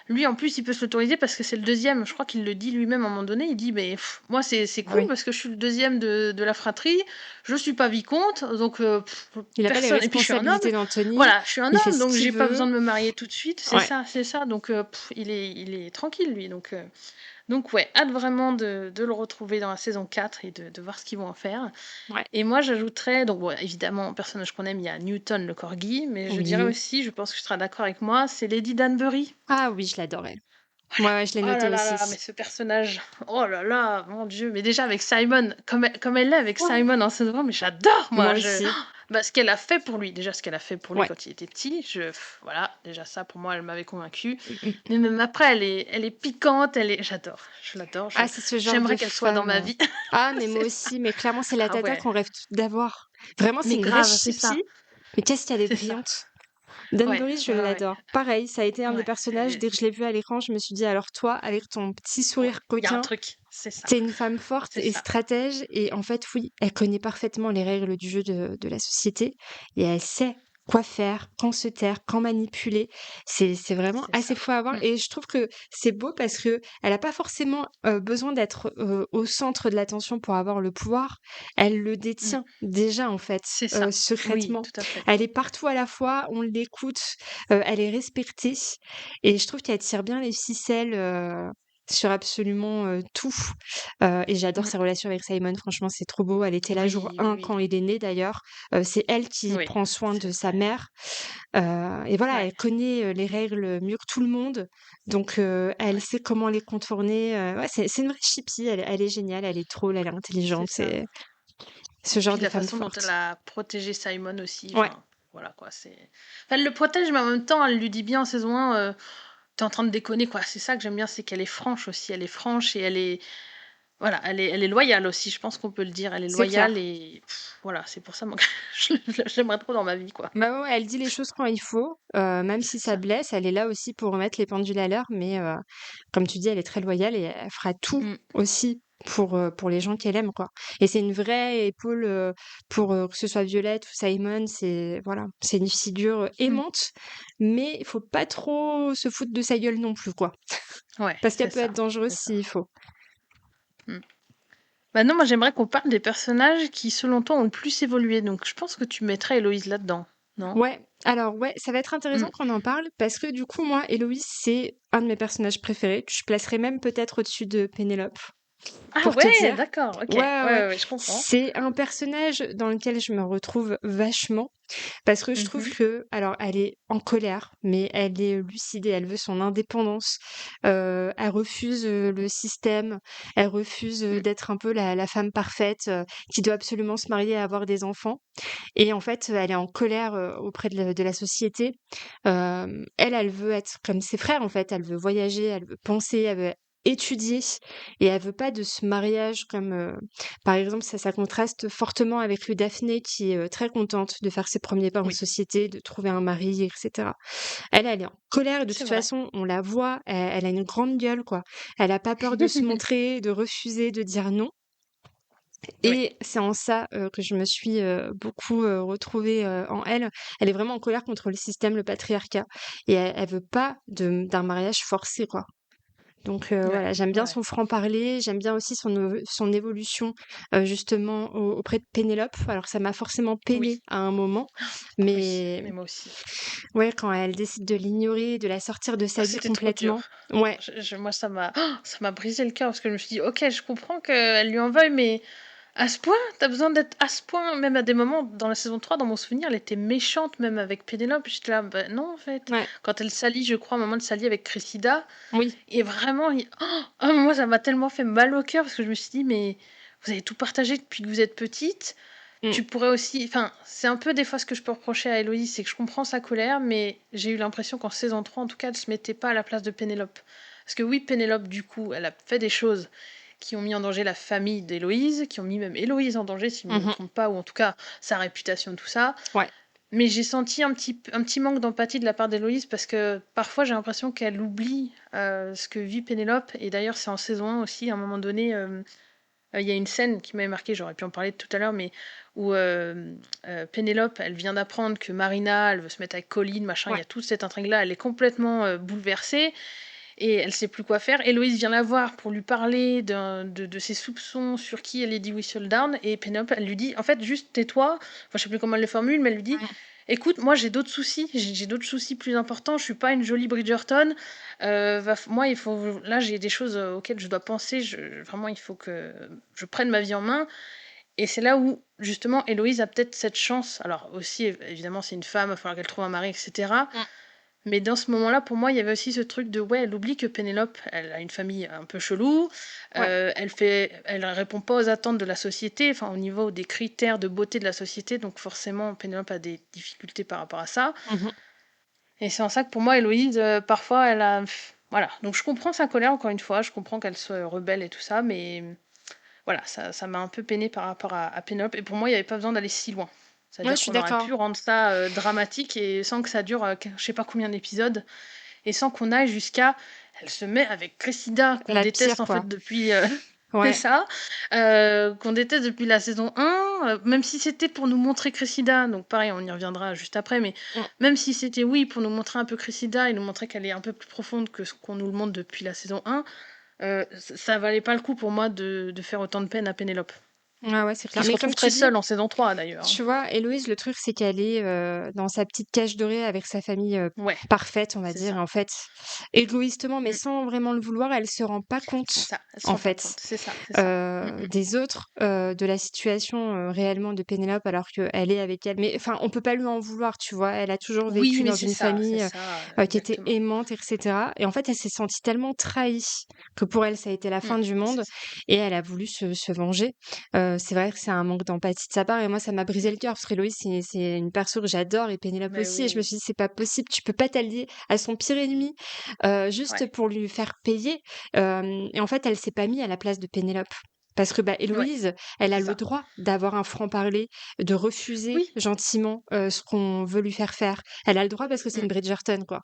lui, en plus, il peut se l'autoriser parce que c'est le deuxième. Je crois qu'il le dit lui-même à un moment donné. Il dit, mais moi, c'est Ah cool oui. parce que je suis le deuxième de la fratrie. Je suis pas vicomte, donc Il a pas les personne. Et puis je suis un homme. responsabilités d'Anthony, Voilà, je suis un il fait homme, ce donc qu'il j'ai pas besoin veut. de me marier tout de suite. Ouais, C'est ça. Donc il est tranquille lui. Donc ouais, hâte vraiment de le retrouver dans la saison 4 et de voir ce qu'ils vont en faire. ouais. Et moi, j'ajouterais, donc bon, évidemment, personnage qu'on aime, il y a Newton le corgi, mais je dirais Oui. aussi, je pense que tu seras d'accord avec moi, c'est Lady Danbury. Ah oui, je l'adorais. Ouais, ouais, je l'ai Oh noté là là aussi. là, mais ce personnage, oh là là, mon Dieu, mais déjà avec Simon, comme elle l'est avec Ouais. Simon en saison 1, mais j'adore, moi, Moi aussi. bah, ce qu'elle a fait pour lui, déjà ce qu'elle a fait pour lui Ouais. quand il était petit, voilà, déjà ça, pour moi, elle m'avait convaincue. Mm, mm. Mais même après, elle est piquante, j'adore, je l'adore, Ah, c'est ce genre de j'aimerais qu'elle soit dans femme. ma vie. Ah, mais moi C'est ça. aussi, mais clairement, c'est la Ah tata ouais, qu'on rêve toutes d'avoir. Vraiment, c'est mais une vraie grave, c'est ça, chipie, mais qu'est-ce qu'elle est c'est ça. brillante. Ouais, Danbury, je ouais, ouais, l'adore. Pareil, ça a été un des ouais, personnages, dès que je l'ai vu à l'écran, je me suis dit, alors toi, avec ton petit ouais, sourire il y a un coquin, truc, c'est ça, t'es une femme forte c'est et ça, stratège, et en fait, oui, elle connaît parfaitement les règles du jeu de la société, et elle sait quoi faire, quand se taire, quand manipuler. C'est vraiment c'est assez ça. fou à voir, Mm. et je trouve que c'est beau parce que elle n'a pas forcément besoin d'être au centre de l'attention pour avoir le pouvoir. Elle le Mm. détient déjà, en fait, C'est ça. Oui, secrètement. tout à fait. Elle est partout à la fois, on l'écoute, elle est respectée, et je trouve qu'elle tire bien les ficelles sur absolument tout. Et j'adore Mm. sa relation avec Simon, franchement, c'est trop beau. Elle était là jour Oui, oui, 1 oui. quand il est né d'ailleurs. C'est elle qui Oui, prend soin c'est de sa vrai. mère. Et voilà, Ouais, elle connaît les règles mieux que tout le monde. Donc, elle ouais. sait comment les contourner. Ouais, c'est une vraie chipie. Elle est géniale, elle est drôle, elle est C'est intelligente. ça. C'est ce Et genre puis de la femme façon dont elle forte. a protégé Simon aussi, Ouais, enfin, voilà quoi, c'est. Enfin, elle le protège, mais en même temps, elle lui dit bien en saison 1, t'es en train de déconner quoi. C'est ça que j'aime bien, c'est qu'elle est franche aussi. Elle est franche et elle est. Voilà, elle est loyale aussi, je pense qu'on peut le dire. Elle est c'est loyale clair. et voilà, c'est pour ça moi, que je l'aimerais trop dans ma vie quoi. Bah ouais, elle dit les choses quand il faut, même si C'est ça ça. blesse, elle est là aussi pour remettre les pendules à l'heure, mais comme tu dis, elle est très loyale et elle fera tout Mm. aussi pour les gens qu'elle aime, quoi. Et c'est une vraie épaule pour que ce soit Violette ou Simon, c'est voilà, c'est une figure Mm. aimante, mais il faut pas trop se foutre de sa gueule non plus, quoi. Ouais, Parce qu'elle c'est peut être ça. dangereuse C'est ça. s'il faut. Mm. Bah non, moi j'aimerais qu'on parle des personnages qui, selon toi, ont le plus évolué. Donc je pense que tu mettrais Héloïse là-dedans, non? Ouais, alors ouais, ça va être intéressant Mm. qu'on en parle parce que du coup, moi, Héloïse, c'est un de mes personnages préférés. Je placerais même peut-être au-dessus de Pénélope. Ah Pour te ouais, dire. d'accord, ok. Ouais, Ouais, ouais, ouais. ouais, ouais, je comprends. C'est un personnage dans lequel je me retrouve vachement. Parce que je trouve Mmh. que, alors, elle est en colère, mais elle est lucide et elle veut son indépendance. Elle refuse le système, elle refuse Mmh. d'être un peu la femme parfaite qui doit absolument se marier et avoir des enfants. Et en fait, elle est en colère auprès de la société. Elle, elle veut être comme ses frères, en fait. Elle veut voyager, elle veut penser, elle veut étudier et elle veut pas de ce mariage comme par exemple ça contraste fortement avec le Daphné qui est très contente de faire ses premiers pas en Oui, société, de trouver un mari, etc. Elle est en colère de c'est toute vrai. façon, on la voit, elle a une grande gueule quoi. Elle a pas peur de se montrer, de refuser, de dire non. Oui, Et c'est en ça, que je me suis, beaucoup, retrouvée, en elle. Elle est vraiment en colère contre le système, le patriarcat et elle veut pas d'un mariage forcé, quoi. Donc ouais, voilà, j'aime bien ouais. son franc-parler, j'aime bien aussi son évolution, justement auprès de Pénélope. Alors ça m'a forcément Oui, peinée à un moment, oui, mais mais moi aussi. ouais, quand elle décide de l'ignorer, de la sortir de Ah, sa vie c'était trop dur. complètement, ouais. Moi, ça m'a brisé le cœur parce que je me suis dit: «OK, je comprends qu'elle lui en veuille, mais à ce point? T'as besoin d'être à ce point?» Même à des moments dans la saison 3, dans mon souvenir, elle était méchante même avec Pénélope. J'étais là: «Bah, non, en fait». Ouais, Quand elle s'allie, je crois, à un moment, elle s'allie avec Cressida oui. et vraiment, moi, ça m'a tellement fait mal au cœur parce que je me suis dit: «Mais vous avez tout partagé depuis que vous êtes petite. Mmh. Tu pourrais aussi», enfin, c'est un peu des fois ce que je peux reprocher à Héloïse, c'est que je comprends sa colère, mais j'ai eu l'impression qu'en saison 3, en tout cas, elle se mettait pas à la place de Pénélope. Parce que oui, Pénélope, du coup, elle a fait des choses qui ont mis en danger la famille d'Héloïse, qui ont mis même Héloïse en danger, si je ne me Mmh. trompe pas, ou en tout cas sa réputation, tout ça. Ouais. Mais j'ai senti un petit manque d'empathie de la part d'Héloïse parce que parfois j'ai l'impression qu'elle oublie ce que vit Pénélope. Et d'ailleurs, c'est en saison 1 aussi, à un moment donné, il y a une scène qui m'avait marqué, j'aurais pu en parler tout à l'heure, mais où Pénélope, elle vient d'apprendre que Marina, elle veut se mettre avec Colline, machin, il y Ouais. a toute cette intrigue-là, elle est complètement bouleversée et elle sait plus quoi faire. Héloïse vient la voir pour lui parler de ses soupçons sur qui est Lady Whistledown et Pénélope, elle lui dit, en fait, juste tais-toi, enfin, je sais plus comment elle le formule, mais elle lui dit, Mmh. écoute, moi j'ai d'autres soucis, j'ai d'autres soucis plus importants, je suis pas une jolie Bridgerton, moi il faut, là j'ai des choses auxquelles je dois penser, vraiment il faut que je prenne ma vie en main. Et c'est là où, justement, Héloïse a peut-être cette chance. Alors, aussi, évidemment, c'est une femme, il va falloir qu'elle trouve un mari, etc. Mmh. Mais dans ce moment-là, pour moi, il y avait aussi ce truc de, ouais, elle oublie que Pénélope, elle a une famille un peu chelou, Ouais. elle répond pas aux attentes de la société, enfin, au niveau des critères de beauté de la société, donc forcément, Pénélope a des difficultés par rapport à ça. Mmh. Et c'est en ça que pour moi, Héloïse, parfois, elle a. Voilà. Donc je comprends sa colère, encore une fois, je comprends qu'elle soit rebelle et tout ça, mais voilà, ça m'a un peu peiné par rapport à Pénélope. Et pour moi, il n'y avait pas besoin d'aller si loin. Ouais, C'est-à-dire je suis qu'on aurait d'accord. pu rendre ça dramatique et sans que ça dure je sais pas combien d'épisodes et sans qu'on aille jusqu'à. Elle se met avec Cressida, qu'on La déteste pire, en quoi. fait depuis. C'est Ouais. ça, qu'on déteste depuis la saison 1, même si c'était pour nous montrer Cressida, donc pareil, on y reviendra juste après, mais Mmh. même si c'était, oui, pour nous montrer un peu Cressida et nous montrer qu'elle est un peu plus profonde que ce qu'on nous le montre depuis la saison 1, ça valait pas le coup pour moi de faire autant de peine à Pénélope. Ouais, ouais, c'est Qui clair. se Mais retrouve comme tu très dis, seule en saison 3 d'ailleurs, hein. tu vois, Héloïse, le truc, c'est qu'elle est dans sa petite cage dorée avec sa famille Ouais, parfaite, on va c'est dire. Et ça. en fait, égoïstement, mais Mm. sans vraiment le vouloir, elle se rend pas C'est compte, ça, elle se en rend pas fait, compte, c'est ça, c'est ça. Mm, mm. des autres, de la situation réellement de Pénélope, alors qu'elle est avec elle. Mais enfin, on peut pas lui en vouloir, tu vois. Elle a toujours Oui, vécu mais dans une c'est famille ça, qui était exactement. aimante, etc. Et en fait, elle s'est sentie tellement trahie que pour elle, ça a été la Mm, fin du c'est monde. ça. Et elle a voulu se venger. C'est vrai que c'est un manque d'empathie de sa part et moi ça m'a brisé Mm. le cœur parce qu'Héloïse c'est une perso que j'adore et Pénélope Mais aussi et je me oui, suis dit: «C'est pas possible, tu peux pas t'allier à son pire ennemi, juste ouais, pour lui faire payer». Et en fait, elle s'est pas mise à la place de Pénélope. Parce que, bah, ouais, Héloïse, elle a c'est le ça. droit d'avoir un franc-parler, de refuser Oui, gentiment, ce qu'on veut lui faire faire. Elle a le droit parce que c'est mm, une Bridgerton, quoi.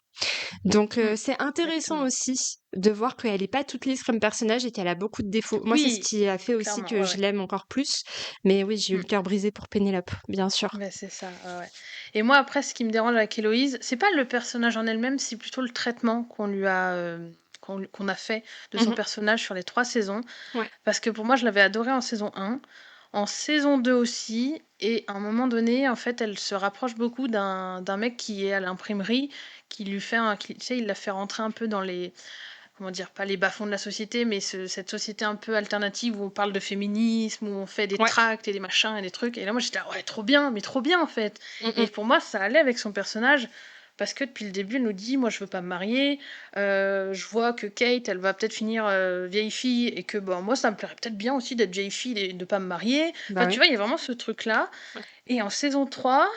Donc mm, c'est intéressant exactement. aussi de voir qu'elle est pas toute lisse comme personnage et qu'elle a beaucoup de défauts. Moi, c'est ce Oui, qui a fait aussi clairement, que ouais, je ouais. l'aime encore plus. Mais oui, j'ai eu le Mm. cœur brisé pour Pénélope, bien sûr. Mais c'est ça, ouais, ouais. Et moi, après, ce qui me dérange avec Héloïse, c'est pas le personnage en elle-même, c'est plutôt le traitement qu'on a fait de son Mmh. personnage sur les 3 saisons. Ouais. Parce que pour moi, je l'avais adorée en saison 1, en saison 2 aussi, et à un moment donné, en fait, elle se rapproche beaucoup d'un mec qui est à l'imprimerie, qui lui fait tu sais, il la fait rentrer un peu comment dire, pas les bas-fonds de la société, mais cette société un peu alternative où on parle de féminisme, où on fait des Ouais. tracts et des machins et des trucs. Et là, moi, j'étais là, ouais, trop bien, mais trop bien en fait. Mm, Et mm. pour moi, ça allait avec son personnage. Parce que depuis le début, elle nous dit, moi, je veux pas me marier. Je vois que Kate, elle va peut-être finir vieille fille et que bon, moi, ça me plairait peut-être bien aussi d'être vieille fille et de pas me marier. Bah Enfin, tu oui. vois, il y a vraiment ce truc-là. Ouais. Et en saison 3,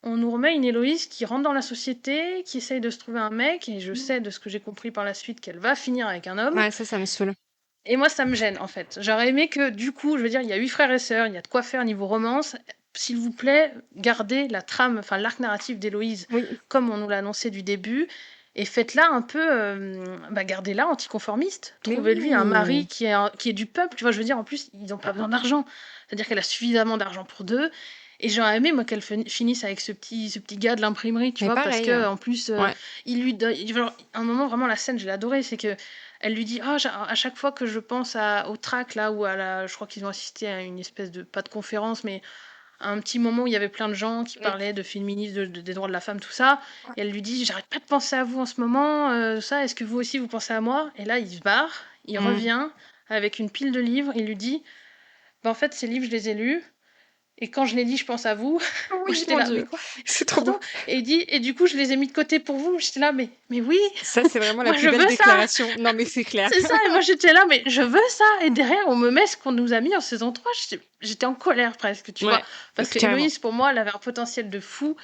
on nous remet une Héloïse qui rentre dans la société, qui essaye de se trouver un mec, et je sais, de ce que j'ai compris par la suite, qu'elle va finir avec un homme. Ouais, ça me saoule. Et moi, ça me gêne, en fait. J'aurais aimé que, du coup, je veux dire, il y a 8 frères et sœurs, il y a de quoi faire niveau romance. S'il vous plaît, gardez la trame, enfin l'arc narratif d'Héloïse Oui, comme on nous l'a annoncé du début, et faites-la un peu, gardez-la anticonformiste. mais Trouvez-lui un mari oui. qui est du peuple, tu vois, je veux dire, en plus, ils n'ont pas besoin d'argent. C'est-à-dire qu'elle a suffisamment d'argent pour deux. Et j'aurais aimé, moi, qu'elle finisse avec ce petit gars de l'imprimerie, tu Mais vois, parce pareil. que en plus, Ouais. il lui donne. Genre, un moment, vraiment, la scène, je l'ai adorée, c'est que elle lui dit, ah, à chaque fois que je pense au track, là, ou je crois qu'ils ont assisté à une espèce de, pas de conférence, mais un petit moment où il y avait plein de gens qui Mm. parlaient de féminisme, des droits de la femme, tout ça. Et elle lui dit, j'arrête pas de penser à vous en ce moment, ça, est-ce que vous aussi vous pensez à moi? Et là, il se barre, il Mm. revient avec une pile de livres, il lui dit, bah, en fait, ces livres, je les ai lus, et quand je les lis, je pense à vous. Moi, Oui, j'étais mon là, mais Dieu. quoi? C'est trop beau. Pardon? Et il dit, et du coup, je les ai mis de côté pour vous. J'étais là, mais oui, Ça, c'est vraiment la moi, plus je belle veux ça! déclaration. Non, mais c'est clair. C'est ça, et moi j'étais là, mais je veux ça. Et derrière, on me met ce qu'on nous a mis en saison 3. J'étais en colère presque, tu vois. Ouais, Parce que carrément. Héloïse, pour moi, elle avait un potentiel de fou,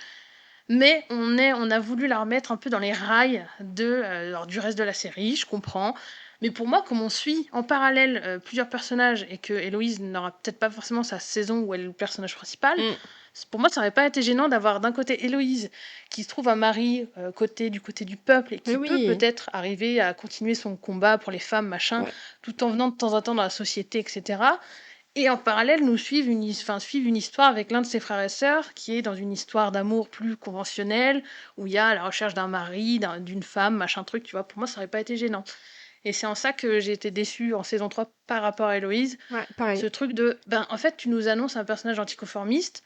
mais on a voulu la remettre un peu dans les rails alors, du reste de la série, je comprends. Mais pour moi, comme on suit en parallèle plusieurs personnages et que Héloïse n'aura peut-être pas forcément sa saison où elle est le personnage principal, Mm. pour moi, ça aurait pas été gênant d'avoir d'un côté Héloïse qui se trouve un mari du côté du peuple et Mais qui peut oui. peut-être arriver à continuer son combat pour les femmes, machin, Ouais. tout en venant de temps en temps dans la société, etc. Et en parallèle, nous suivent une histoire avec l'un de ses frères et sœurs qui est dans une histoire d'amour plus conventionnelle, où il y a la recherche d'un mari, d'une femme, machin truc, tu vois. Pour moi, ça aurait pas été gênant. Et c'est en ça que j'ai été déçue en saison 3 par rapport à Héloïse. Ouais, Ce pareil. truc de, en fait, tu nous annonces un personnage anticonformiste.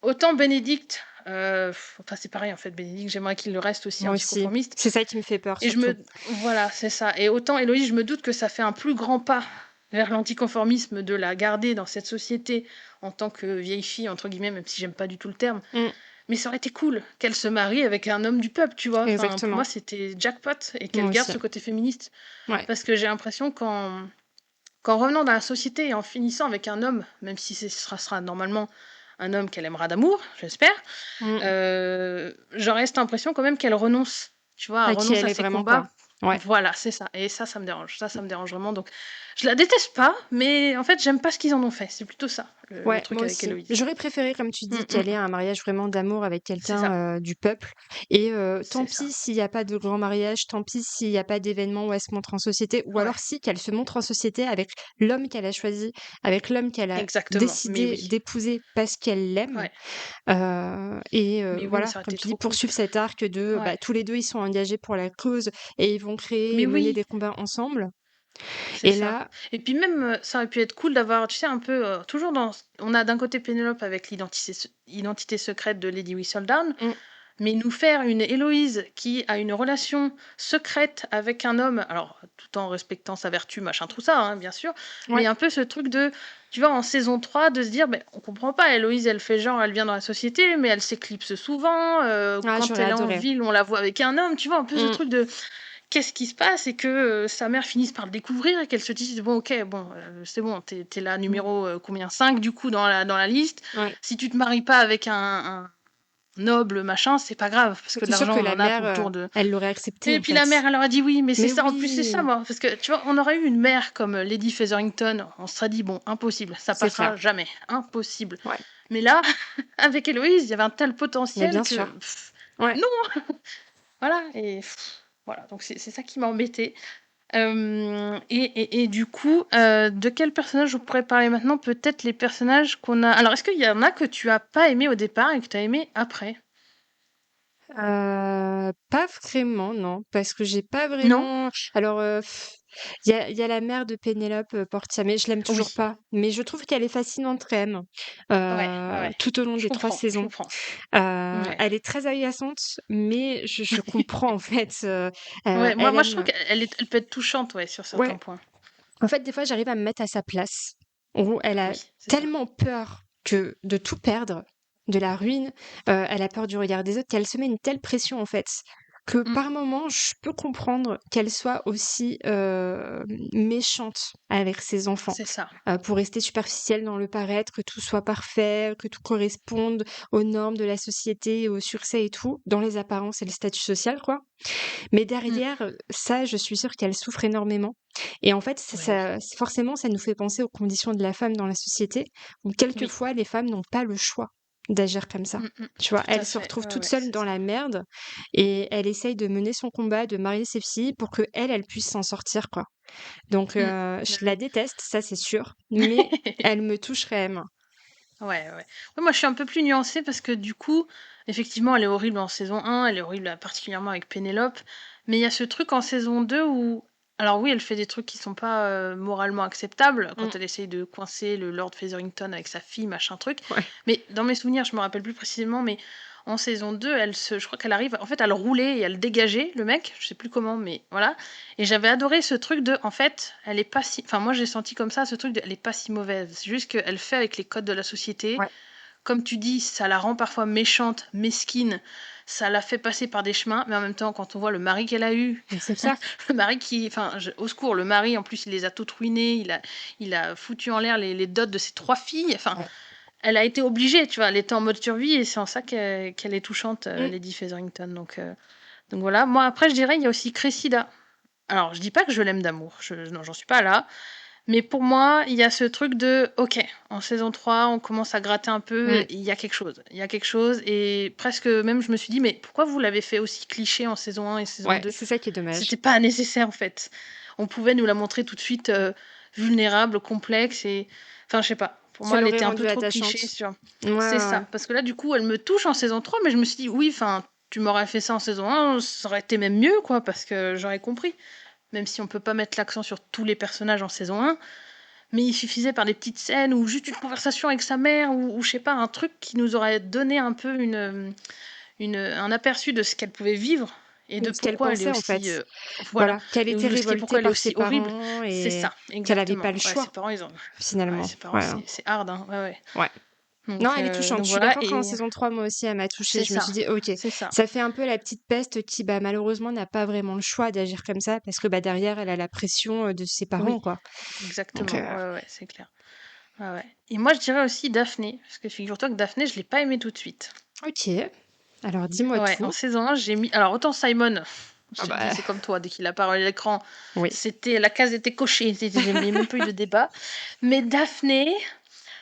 Autant Bénédicte, enfin c'est pareil en fait, Bénédicte, j'aimerais qu'il le reste aussi Moi aussi. anticonformiste. C'est ça qui me fait peur, Et surtout. voilà, c'est ça. Et autant Héloïse, je me doute que ça fait un plus grand pas vers l'anticonformisme de la garder dans cette société en tant que vieille fille, entre guillemets, même si j'aime pas du tout le terme. Mm. Mais ça aurait été cool qu'elle se marie avec un homme du peuple, tu vois. Enfin, pour Exactement. moi, c'était jackpot et Moi qu'elle garde aussi. ce côté féministe. Ouais. Parce que j'ai l'impression qu'en revenant dans la société et en finissant avec un homme, même si ce sera normalement un homme qu'elle aimera d'amour, j'espère, Mm. j'aurais cette impression quand même qu'elle renonce, tu vois, elle À qui renonce elle à est ses vraiment, quoi. combats. Ouais. Voilà, c'est ça. Et ça me dérange. Ça me dérange vraiment. Donc, je la déteste pas, mais en fait, j'aime pas ce qu'ils en ont fait. C'est plutôt ça, le Ouais, truc moi avec aussi. Héloïse. J'aurais préféré, comme tu dis, qu'elle ait Mm. un mariage vraiment d'amour avec C'est ça. quelqu'un du peuple. Et tant C'est pis ça. s'il n'y a pas de grand mariage, tant pis s'il n'y a pas d'événement où elle se montre en société, ou Ouais, alors si qu'elle se montre en société avec l'homme qu'elle a choisi, avec l'homme qu'elle a exactement. Mais décidé oui. d'épouser parce qu'elle l'aime. Ouais. Mais oui, mais Voilà, ça aurait comme été tu dis, trop cool. poursuivre cet arc de Ouais. tous les deux, ils sont engagés pour la cause et ils vont créer Mais et mener des oui, combats ensemble. c'est Et ça. là, Et puis même, ça aurait pu être cool d'avoir, tu sais, un peu, toujours dans... On a d'un côté Pénélope avec l'identité secrète de Lady Whistledown, mm, mais nous faire une Héloïse qui a une relation secrète avec un homme, alors tout en respectant sa vertu, machin, tout ça, hein, bien sûr, mais ouais, un peu ce truc de, tu vois, en saison 3 de se dire, ben, on comprend pas, Héloïse, elle fait genre, elle vient dans la société, mais elle s'éclipse souvent, ah, quand j'aurais elle est en adoré. ville, on la voit avec un homme, tu vois, un peu ce Mm, truc de, qu'est-ce qui se passe et que sa mère finisse par le découvrir et qu'elle se dise bon ok bon c'est bon t'es là numéro combien 5 du coup dans la liste, ouais. si tu te maries pas avec un noble machin c'est pas grave parce que de C'est sûr l'argent que on la en a mère, pour le tour de... elle l'aurait accepté Et en puis la fait. mère elle leur a dit oui mais c'est Mais ça en plus c'est ça oui, moi parce que tu vois on aurait eu une mère comme Lady Featherington on se serait dit bon impossible ça c'est clair. passera jamais impossible Ouais, mais là avec Héloïse il y avait un tel mais potentiel bien que sûr. Ouais. non voilà et voilà donc c'est ça qui m'a embêtée. Et du coup, de quel personnage on pourrait parler maintenant? Peut-être les personnages qu'on a. Alors, est-ce qu'il y en a que tu as pas aimé au départ et que tu as aimé après? Pas vraiment, non, parce que j'ai pas Non? vraiment. Alors, Il y a la mère de Pénélope, Portia, mais je l'aime toujours Oui, pas. Mais je trouve qu'elle est fascinante quand même, ouais, ouais. tout au long des 3 Je saisons. comprends. Ouais. Elle est très agaçante, mais je comprends en fait, Ouais, elle moi je trouve aime qu'elle peut être touchante, ouais, sur certains ouais, points. en fait, des fois, j'arrive à me mettre à sa place, où elle a Oui, c'est ça. tellement peur que de tout perdre, de la ruine, elle a peur du regard des autres, qu'elle se met une telle pression, en fait, que Mmh, par moments, je peux comprendre qu'elle soit aussi, méchante avec ses enfants, c'est ça. pour rester superficielle dans le paraître, que tout soit parfait, que tout corresponde aux normes de la société, au succès et tout, dans les apparences et le statut social, quoi. Mais Mmh. derrière, ça, je suis sûre qu'elle souffre énormément et en fait, Ouais, oui. forcément, ça nous fait penser aux conditions de la femme dans la société, où Oui. quelquefois les femmes n'ont pas le choix d'agir comme ça. Tu vois? Tout à Elles se fait. retrouvent Ouais, toutes ouais, seules c'est dans ça. la merde et elles essayent de mener son combat, de marier ses filles pour qu'elle, elle puisse s'en sortir, quoi. Donc Mmh. je la Oui. déteste, ça c'est sûr, mais elle me touche quand même. Ouais, ouais. Ouais, moi, je suis un peu plus nuancée parce que du coup, effectivement, elle est horrible en saison 1, elle est horrible particulièrement avec Pénélope, mais il y a ce truc en saison 2 où, alors oui, elle fait des trucs qui sont pas moralement acceptables quand Mmh, elle essaye de coincer le Lord Featherington avec sa fille, machin truc, ouais. mais dans mes souvenirs, je me rappelle plus précisément, mais en saison 2, je crois qu'elle arrive, en fait, à le rouler et à le dégager, le mec, je sais plus comment, mais voilà. Et j'avais adoré ce truc de, en fait, elle est pas si. Enfin, moi, j'ai senti comme ça, ce truc de, elle est pas si mauvaise. C'est juste qu'elle fait avec les codes de la société. Ouais, Comme tu dis, ça la rend parfois méchante, mesquine. Ça la fait passer par des chemins, mais en même temps, quand on voit le mari qu'elle a eu, mais c'est ça. le mari qui. Enfin, au secours, le mari, en plus, il les a toutes ruinées. Il a foutu en l'air les dots de ses 3 filles. Enfin, Ouais. elle a été obligée, tu vois. Elle était en mode survie et c'est en ça qu'elle est touchante, Mmh. Lady Featherington. Donc voilà. Moi, après, je dirais, il y a aussi Cressida. Alors, je dis pas que je l'aime d'amour, non, j'en suis pas là. Mais pour moi, il y a ce truc de, ok, en saison 3, on commence à gratter un peu, Mmh. il y a quelque chose. Il y a quelque chose, et presque même, je me suis dit, mais pourquoi vous l'avez fait aussi cliché en saison 1 et saison Ouais, 2? c'est ça qui est dommage. C'était pas nécessaire, en fait. On pouvait nous la montrer tout de suite vulnérable, complexe, et. Enfin, je sais pas. Pour Tu moi, elle l'aurais était un peu rendue trop attachante. cliché sur. Ouais, ouais, C'est ouais. ça. Parce que là, du coup, elle me touche en saison 3, mais je me suis dit, oui, enfin, tu m'aurais fait ça en saison 1, ça aurait été même mieux, quoi, parce que j'aurais compris. Même si on peut pas mettre l'accent sur tous les personnages en saison 1, mais il suffisait par des petites scènes ou juste une conversation avec sa mère ou je sais pas, un truc qui nous aurait donné un peu un aperçu de ce qu'elle pouvait vivre et de Ou ce qu'elle pourquoi elle est pensait, en fait. aussi. Voilà. Voilà, qu'elle Et était pourquoi révoltée elle est par ses aussi horrible. parents C'est et ça, qu'elle avait exactement. pas le Ouais, ses choix, parents, ils ont. Ouais, finalement. ses parents, Voilà. c'est hard, hein. Ouais, ouais. Ouais. Non, elle est touchante. Donc Je suis voilà, d'accord qu'en et saison 3, moi aussi, elle m'a touchée. c'est Je me ça. suis dit: «OK, C'est ça. ça fait un peu la petite peste qui, bah, malheureusement, n'a pas vraiment le choix d'agir comme ça parce que, bah, derrière, elle a la pression, de ses parents, Oui, quoi». Donc exactement. Ouais, ouais, c'est clair. Ouais, ouais. Et moi, je dirais aussi Daphné, parce que figure-toi que Daphné, je l'ai pas aimée tout de suite. OK. Alors dis-moi Ouais, en tout. saison 1, j'ai mis. Alors, autant Simon, je Ah te dis, bah, c'est comme toi, dès qu'il apparaît à l'écran, oui. c'était la case était cochée, j'ai même pas eu de débat. Mais Daphné,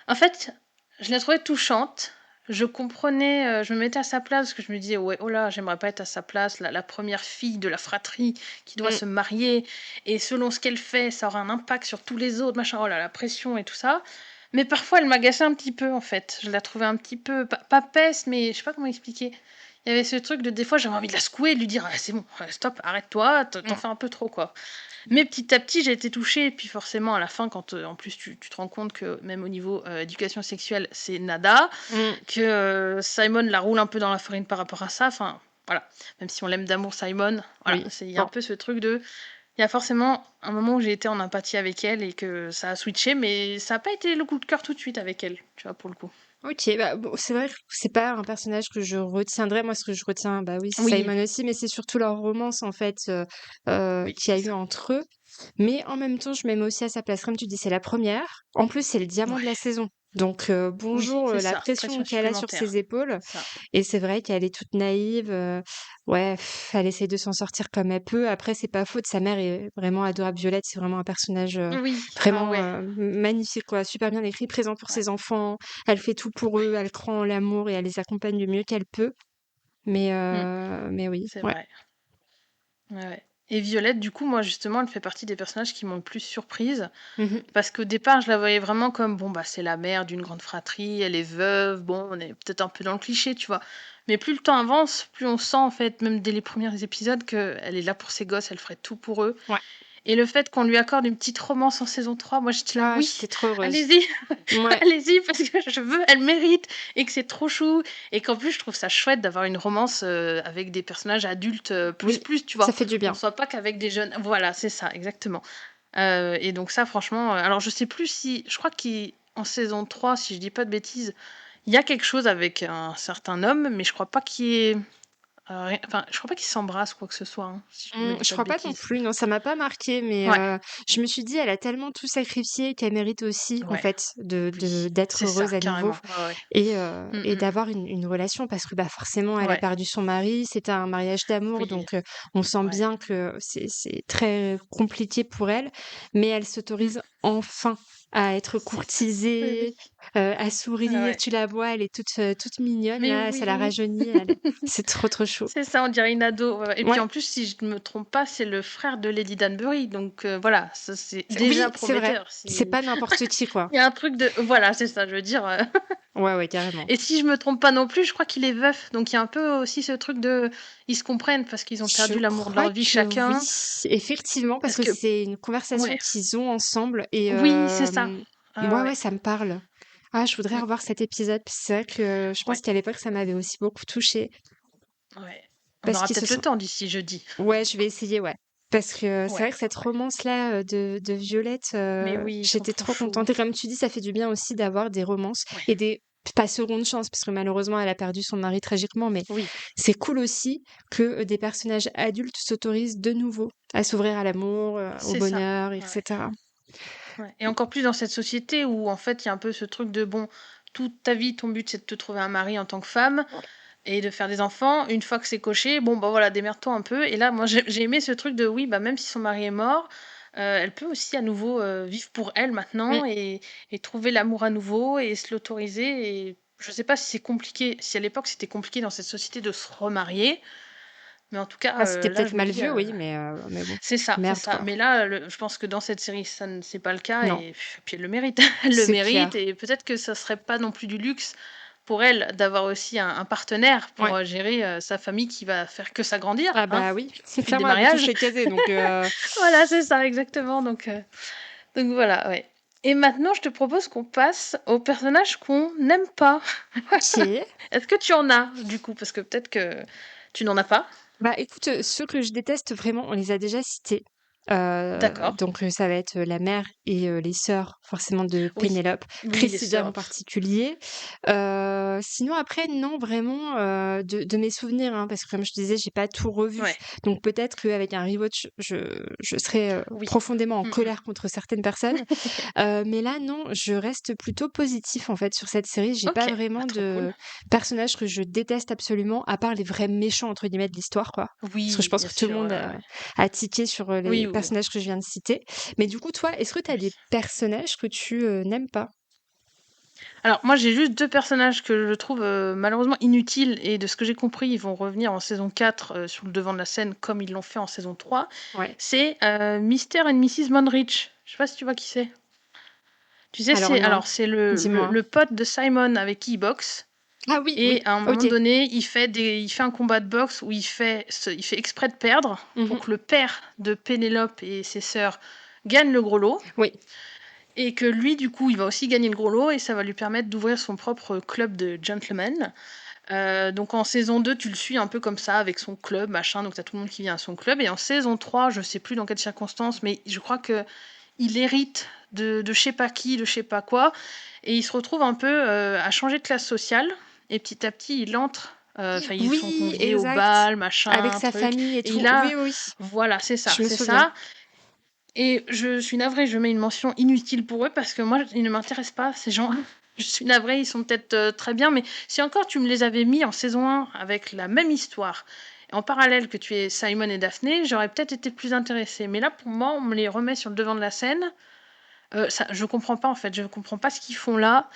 en fait, je la trouvais touchante. Je comprenais, je me mettais à sa place parce que je me disais, ouais, oh là, j'aimerais pas être à sa place, la première fille de la fratrie qui doit Mmh. se marier, et selon ce qu'elle fait, ça aura un impact sur tous les autres, machin, oh là, la pression et tout ça. Mais parfois, elle m'agaçait un petit peu, en fait. Je la trouvais un petit peu, pas peste, mais je sais pas comment expliquer. Il y avait ce truc de, des fois, j'avais envie de la secouer et de lui dire, ah, c'est bon, stop, arrête-toi, t'en Mmh. fais un peu trop, quoi. Mais petit à petit, j'ai été touchée, et puis forcément, à la fin, quand en plus tu te rends compte que même au niveau éducation sexuelle, c'est nada, Mmh. que Simon la roule un peu dans la farine par rapport à ça, enfin, voilà. Même si on l'aime d'amour, Simon, voilà, Oui. il y a un Bon. peu ce truc de. Il y a forcément un moment où j'ai été en empathie avec elle et que ça a switché, mais ça n'a pas été le coup de cœur tout de suite avec elle, tu vois, pour le coup. OK, bah, bon, c'est vrai que c'est pas un personnage que je retiendrai. Moi, ce que je retiens, bah, oui, c'est Oui, Simon aussi, mais c'est surtout leur romance, en fait, oui, qu'il y c'est a eu ça. entre eux. Mais en même temps, je me mets aussi à sa place. Comme tu dis, c'est la première. En plus, c'est le diamant de la Ouais, saison. Donc, oui, bonjour, c'est la ça. pression Pression qu'elle a sur supplémentaire. ses épaules. Ça. Et c'est vrai qu'elle est toute naïve. Ouais, elle essaie de s'en sortir comme elle peut. Après, c'est pas faute. Sa mère est vraiment adorable. Violette, c'est vraiment un personnage Oui, ah vraiment ouais, magnifique, quoi. Super bien écrit, présent pour ouais, ses enfants. Elle fait tout pour eux. Elle croit en l'amour et elle les accompagne du mieux qu'elle peut. mm, Mais oui, c'est ouais. vrai. Ouais, ouais. Et Violette, du coup, moi, justement, elle fait partie des personnages qui m'ont le plus surprise. Mhm. Parce qu'au départ, je la voyais vraiment comme, bon, bah, c'est la mère d'une grande fratrie, elle est veuve, bon, on est peut-être un peu dans le cliché, tu vois. Mais plus le temps avance, plus on sent, en fait, même dès les premiers épisodes, qu'elle est là pour ses gosses, elle ferait tout pour eux. Ouais. Et le fait qu'on lui accorde une petite romance en saison 3, moi j'étais là, Ah, oui, j'étais trop heureuse. allez-y, Ouais. allez-y, parce que je veux, elle mérite, et que c'est trop chou, et qu'en plus je trouve ça chouette d'avoir une romance avec des personnages adultes Oui, tu ça vois. fait du On bien. soit pas qu'avec des jeunes. Voilà, c'est ça, exactement. Et donc ça, franchement, alors je sais plus si, je crois qu'en saison 3, si je dis pas de bêtises, il y a quelque chose avec un certain homme, mais je crois pas qu'il y ait enfin, je crois pas qu'ils s'embrassent quoi que ce soit, hein, si je me dis Je pas de crois pas non bêtises. plus, non, ça m'a pas marqué, mais Ouais, je me suis dit: «Elle a tellement tout sacrifié qu'elle mérite aussi, en ouais, fait, de oui, d'être c'est ça, heureuse à nouveau carrément. Ouais, ouais. et Mm, d'avoir une relation» parce que, bah, forcément, elle a ouais, perdu son mari, c'était un mariage d'amour, oui, donc on sent ouais. bien que c'est très compliqué pour elle, mais elle Mm, s'autorise enfin à être c'est ça. Oui, oui. courtisée, à Ah sourire. ouais. Tu la vois, elle est toute mignonne Mais là, ça la oui. rajeunit, elle c'est trop, trop chou. C'est ça, on dirait une ado. Ouais, ouais. Et puis Ouais. en plus, si je ne me trompe pas, c'est le frère de Lady Danbury. Donc voilà, ça c'est déjà Oui, c'est vrai. prometteur. C'est pas n'importe qui, quoi. Il y a un truc de. Voilà, c'est ça, je veux dire. Ouais, ouais, carrément. Et si je me trompe pas non plus, je crois qu'il est veuf. Donc il y a un peu aussi ce truc de. Ils se comprennent parce qu'ils ont Je perdu l'amour de crois leur vie que oui, chacun. effectivement, parce Parce que que. c'est une conversation Ouais. qu'ils ont ensemble et Oui, c'est ça. Ah ouais, ouais, ouais. ça me parle. Ah, je voudrais Mm, revoir cet épisode. C'est vrai que je pense ouais. qu'à l'époque, ça m'avait aussi beaucoup touchée Ouais. On parce aura qu'ils se peut-être le sont temps d'ici jeudi. ouais, je vais essayer, ouais. Parce que c'est Ouais. vrai que cette romance-là, de Violette, Mais oui, ils sont j'étais trop trop chauds. contente et comme tu dis, ça fait du bien aussi d'avoir des romances Ouais. et des pas seconde chance parce que malheureusement, elle a perdu son mari tragiquement, mais Oui, c'est cool aussi que, des personnages adultes s'autorisent de nouveau à s'ouvrir à l'amour, au c'est ça. bonheur et Ouais. cetera. Ouais. Et encore plus dans cette société où en fait il y a un peu ce truc de bon, toute ta vie, ton but c'est de te trouver un mari en tant que femme et de faire des enfants. Une fois que c'est coché, bon bah voilà, démerde-toi un peu. Et là, moi j'ai aimé ce truc de oui, bah même si son mari est mort, elle peut aussi à nouveau vivre pour elle Mmh. maintenant et trouver l'amour à nouveau et se l'autoriser. Et je sais pas si c'est compliqué, si à l'époque c'était compliqué dans cette société de se remarier, mais en tout cas Ah, c'était là peut-être je me mal dis vu, oui, mais bon, c'est ça, c'est merde, ça. quoi. Mais là, je pense que dans cette série, ça ne c'est pas le cas Non, et puis elle le mérite. Elle le c'est mérite clair. et peut-être que ça serait pas non plus du luxe pour elle d'avoir aussi un partenaire pour, Ouais. gérer, sa famille qui va faire que s'agrandir, Ah hein, bah, oui, au fil des clairement, elle veut tous mariages. les caser donc Voilà, c'est ça, exactement, donc voilà, ouais. Et maintenant, je te propose qu'on passe aux personnages qu'on n'aime pas. OK. Est-ce que tu en as, du coup? Parce que peut-être que tu n'en as pas. Bah, écoute, ceux que je déteste vraiment, on les a déjà cités. D'accord. Donc ça va être, la mère et les sœurs forcément de Oui. Pénélope, Oui, les Cressida en sœurs. particulier. Sinon après non vraiment, de mes souvenirs, hein, parce que comme je te disais, j'ai pas tout revu. Ouais. Donc peut-être qu'avec un rewatch, je serai, Oui. profondément en Mmh mh. colère contre certaines personnes. Mais là non, je reste plutôt positif en fait sur cette série. J'ai pas OK, bah, vraiment trop cool. de personnages que je déteste absolument, à part les vrais «méchants» entre guillemets de l'histoire quoi. Parce que je Oui, pense bien que tout le sûr, ouais, monde ouais, ouais. a tiqué sur, Oui, les oui, oui. personnages que je viens de citer. Mais du coup, toi, est-ce que tu as Oui. des personnages que tu, n'aimes pas? Alors moi, j'ai juste 2 personnages que je trouve, malheureusement inutiles et de ce que j'ai compris, ils vont revenir en saison 4 sur le devant de la scène comme ils l'ont fait en saison 3. Ouais. C'est, Mr. et Mrs. Monrich. Je sais pas si tu vois qui c'est? Tu sais, Alors non, c'est le dis-moi. le pote de Simon avec qui il boxe Ah oui, et oui, à un moment OK. donné, il fait un combat de boxe où il fait exprès de perdre pour Mmh. que le père de Pénélope et ses sœurs gagnent le gros lot. Oui. Et que lui, du coup, il va aussi gagner le gros lot et ça va lui permettre d'ouvrir son propre club de gentlemen. Donc en saison 2, tu le suis un peu comme ça, avec son club, machin, donc t'as tout le monde qui vient à son club. Et en saison 3, je sais plus dans quelles circonstances, mais je crois que il hérite de je sais pas qui, de je sais pas quoi, et il se retrouve un peu à changer de classe sociale. Et petit à petit, il entre, enfin ils sont Oui, conviés au exact. bal, Avec machin, sa truc. famille et Et tout. il a, Oui, oui, voilà, je me c'est souviens. ça. Et je suis navrée, je mets une mention inutile pour eux parce que moi, ils ne m'intéressent pas, ces gens. Je suis navrée, ils sont peut-être très bien, mais si encore tu me les avais mis en saison 1 avec la même histoire, et en parallèle que tu es Simon et Daphné, j'aurais peut-être été plus intéressée. Mais là, pour moi, on me les remet sur le devant de la scène. Je comprends pas en fait, je comprends pas ce qu'ils font là.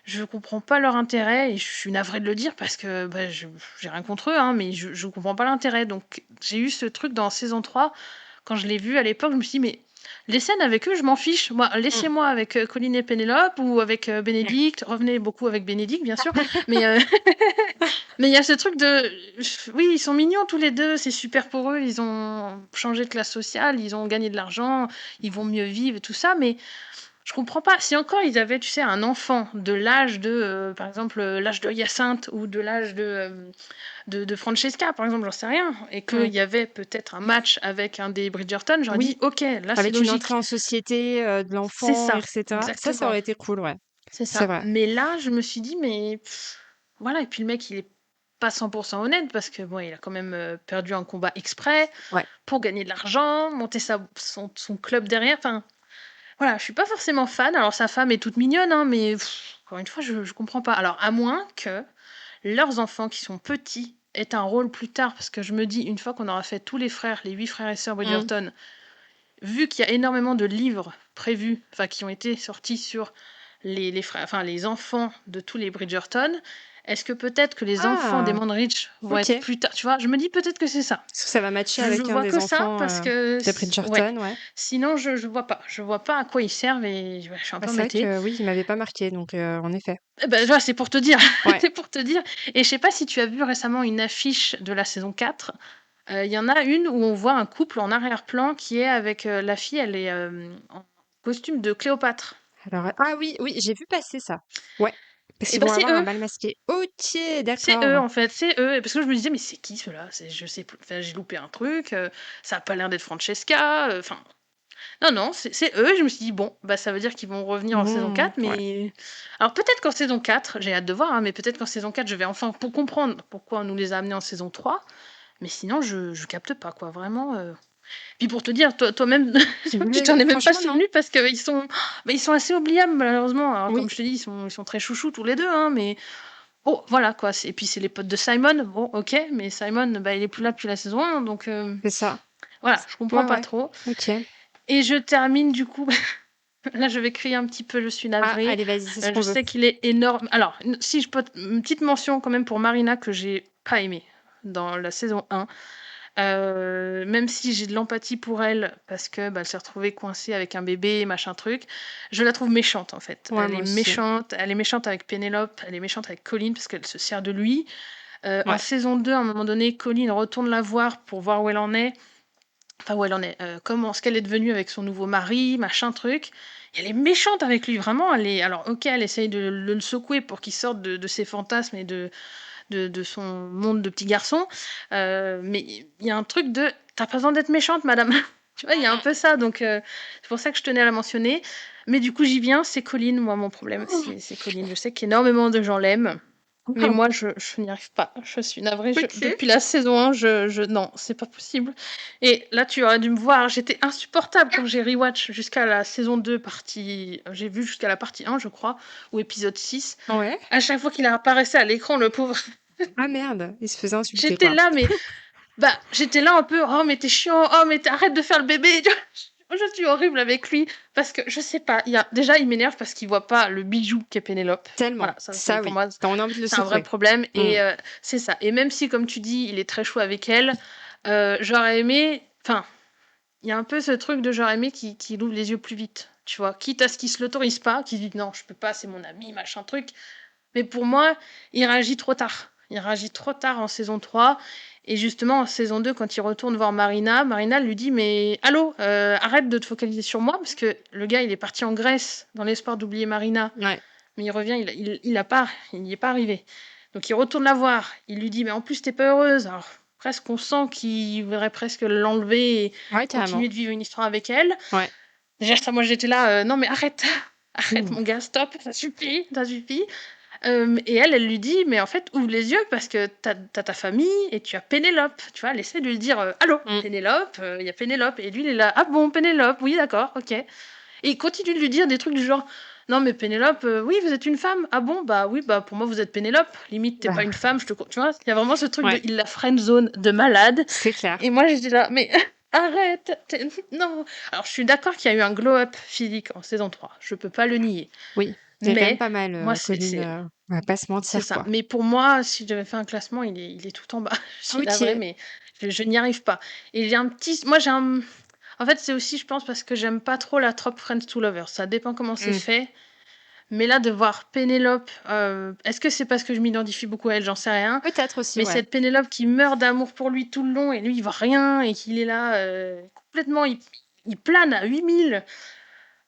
Je comprends pas leur intérêt et je suis navrée de le dire parce que bah, j'ai rien contre eux, hein, mais je comprends pas l'intérêt. Donc j'ai eu ce truc dans saison 3, quand je l'ai vu à l'époque, je me suis dit, mais Les scènes avec eux, je m'en fiche. Moi, Mmh. laissez-moi avec Colin et Pénélope ou avec Bénédicte. Revenez beaucoup avec Bénédicte, bien sûr. Mais mais il y a ce truc de... Oui, ils sont mignons tous les deux, c'est super pour eux. Ils ont changé de classe sociale, ils ont gagné de l'argent, ils vont mieux vivre et tout ça. Mais je comprends pas. Si encore ils avaient, tu sais, un enfant de l'âge de, par exemple, l'âge de Hyacinthe ou de l'âge de Francesca, par exemple, j'en sais rien, et qu'il Ouais. y avait peut-être un match avec un des Bridgerton, j'aurais Oui, dit, ok, là c'est avec une entrée logique. en société, de C'est l'enfant et ça, cetera. Ça exactement. aurait été cool, ouais. C'est C'est ça. vrai. Mais là, je me suis dit, mais voilà. Et puis le mec, il est pas 100% honnête parce que bon, il a quand même perdu un combat exprès Ouais. pour gagner de l'argent, monter son club derrière. Enfin, voilà, je suis pas forcément fan. Alors sa femme est toute mignonne, hein, mais encore une fois, je comprends pas. Alors à moins que leurs enfants qui sont petits aient un rôle plus tard, parce que je me dis, une fois qu'on aura fait tous les frères, les 8 frères et sœurs Mmh. Bridgerton, vu qu'il y a énormément de livres prévus, enfin qui ont été sortis sur les frères, enfin les enfants de tous les Bridgerton, est-ce que peut-être que les enfants des Ah! Mandrich vont être OK. plus tard, tu vois? Je me dis peut-être que c'est ça. Est-ce que ça va matcher Je avec un vois des que ça enfants, parce que de ouais. Bridgerton, ouais. Sinon je vois pas à quoi ils servent et ouais, je suis un Bah, peu c'est vrai embêtée. que oui, il m'avait pas marqué donc en effet. Eh ben, voilà, c'est pour te dire, Ouais. c'est pour te dire. Et je sais pas si tu as vu récemment une affiche de la saison 4. Il y en a une où on voit un couple en arrière-plan qui est avec la fille, elle est en costume de Cléopâtre. Alors ah oui, oui, j'ai vu passer ça. Ouais, parce Et qu'ils ben vont c'est avoir un eux, bal masqué. OK, c'est d'accord. eux en fait, c'est eux. Et parce que je me disais, mais c'est qui ceux-là? Je sais plus, enfin, j'ai loupé un truc, ça a pas l'air d'être Francesca, enfin. Non, non, c'est eux. Je me suis dit, bon, bah ça veut dire qu'ils vont revenir en saison Mmh, 4, ouais. mais. Alors peut-être qu'en saison 4, j'ai hâte de voir, hein, mais peut-être qu'en saison 4, je vais enfin pour comprendre pourquoi on nous les a amenés en saison 3. Mais sinon, je capte pas, quoi, vraiment. Puis pour te dire, toi-même, tu Mais t'en es même pas franchement, non. souvenu parce qu'ils sont, bah, ils sont assez oubliables, malheureusement. Alors, Oui, comme je te dis, ils sont très chouchous tous les deux, hein, mais bon, voilà, quoi. Et puis, c'est les potes de Simon. Bon, ok, mais Simon, bah, il est plus là depuis la saison 1, donc c'est ça. voilà, je comprends Ouais, pas ouais. trop. OK. Et je termine, du coup, là, je vais crier un petit peu, je suis Ah, navrée. allez, vas-y, c'est ce Je qu'on veut. sais qu'il est énorme. Alors, si je peux, une petite mention quand même pour Marina que j'ai pas aimée dans la saison 1. Même si j'ai de l'empathie pour elle parce que, bah, elle s'est retrouvée coincée avec un bébé, machin truc, je la trouve méchante, en fait. Ouais, moi aussi. Elle est méchante avec Pénélope, elle est méchante avec Colin parce qu'elle se sert de lui. En Ouais. saison 2, à un moment donné, Colin retourne la voir pour voir où elle en est. Enfin, où elle en est, comment ce qu'elle est devenue avec son nouveau mari, machin truc. Et elle est méchante avec lui, vraiment, elle est alors OK, elle essaye de le secouer pour qu'il sorte de ses fantasmes et de son monde de petit garçon. Mais il y a un truc de t'as pas besoin d'être méchante, madame. Tu vois, il y a un peu ça, donc c'est pour ça que je tenais à la mentionner. Mais du coup, j'y viens, c'est Colline, moi, mon problème, c'est Colline. Je sais qu'énormément de gens l'aiment, mais moi, je n'y arrive pas. Je suis navrée. OK. Depuis la saison 1, non, c'est pas possible. Et là, tu aurais dû me voir, j'étais insupportable quand j'ai rewatch jusqu'à la saison 2, partie. J'ai vu jusqu'à la partie 1, je crois, ou épisode 6. Ouais. À chaque fois qu'il apparaissait à l'écran, le pauvre. Ah merde, il se faisait insulter, J'étais quoi. là, mais bah, j'étais là un peu, oh mais t'es chiant, oh mais arrête de faire le bébé. Je suis horrible avec lui parce que je sais pas, déjà il m'énerve parce qu'il voit pas le bijou qu'est Pénélope. Tellement. Voilà, ça c'est Ça, pour oui. moi Tu as envie de le c'est un vrai secouer. problème Mmh. et c'est ça. Et même si comme tu dis, il est très chou avec elle, j'aurais aimé, enfin, il y a un peu ce truc de j'aurais aimé qu'il ouvre les yeux plus vite, tu vois, quitte à ce qu'il se l'autorise pas, qu'il dit non, je peux pas, c'est mon ami, machin truc. Mais pour moi, il réagit trop tard. Il réagit trop tard en saison 3. Et justement, en saison 2, quand il retourne voir Marina, Marina lui dit mais allô, arrête de te focaliser sur moi, parce que le gars, il est parti en Grèce dans l'espoir d'oublier Marina. Ouais. Mais il revient, il n'y est pas arrivé. Donc il retourne la voir. Il lui dit mais en plus, t'es pas heureuse. Alors presque, on sent qu'il voudrait presque l'enlever et Ouais, carrément. continuer de vivre une histoire avec elle. Ouais. Déjà, ça, moi, j'étais là, non mais arrête, arrête Mmh. mon gars, stop, ça suffit, ça suffit. Et elle lui dit, mais en fait, ouvre les yeux parce que t'as ta famille et tu as Pénélope. Tu vois, elle essaie de lui dire, allô, Mmh. Pénélope, il y a Pénélope. Et lui, il est là, ah bon, Pénélope, oui, d'accord, ok. Et il continue de lui dire des trucs du genre, non, mais Pénélope, oui, vous êtes une femme. Ah bon, bah oui, bah pour moi, vous êtes Pénélope. Limite, t'es pas Bah, une femme, tu vois, il y a vraiment ce truc de, ouais, il la friendzone de malade. c'est clair. Et moi, j'étais là, mais arrête, non. Alors, je suis d'accord qu'il y a eu un glow-up physique en saison 3. Je peux pas le nier. Oui, c'est quand même Mais pas mal, moi, Colline, on va pas se c'est mentir, ça. quoi. Mais pour moi, si je devais faire un classement, il est tout en bas. Je suis navrée, OK. mais je n'y arrive pas. Et j'ai un petit. Moi, j'ai un. En fait, c'est aussi, je pense, parce que j'aime pas trop la trope Friends to Lovers. Ça dépend comment c'est Mmh. fait. Mais là, de voir Pénélope, est-ce que c'est parce que je m'identifie beaucoup à elle? J'en sais rien. Peut-être aussi, Mais ouais. cette Pénélope qui meurt d'amour pour lui tout le long et lui, il voit rien et qu'il est là complètement, il plane à 8000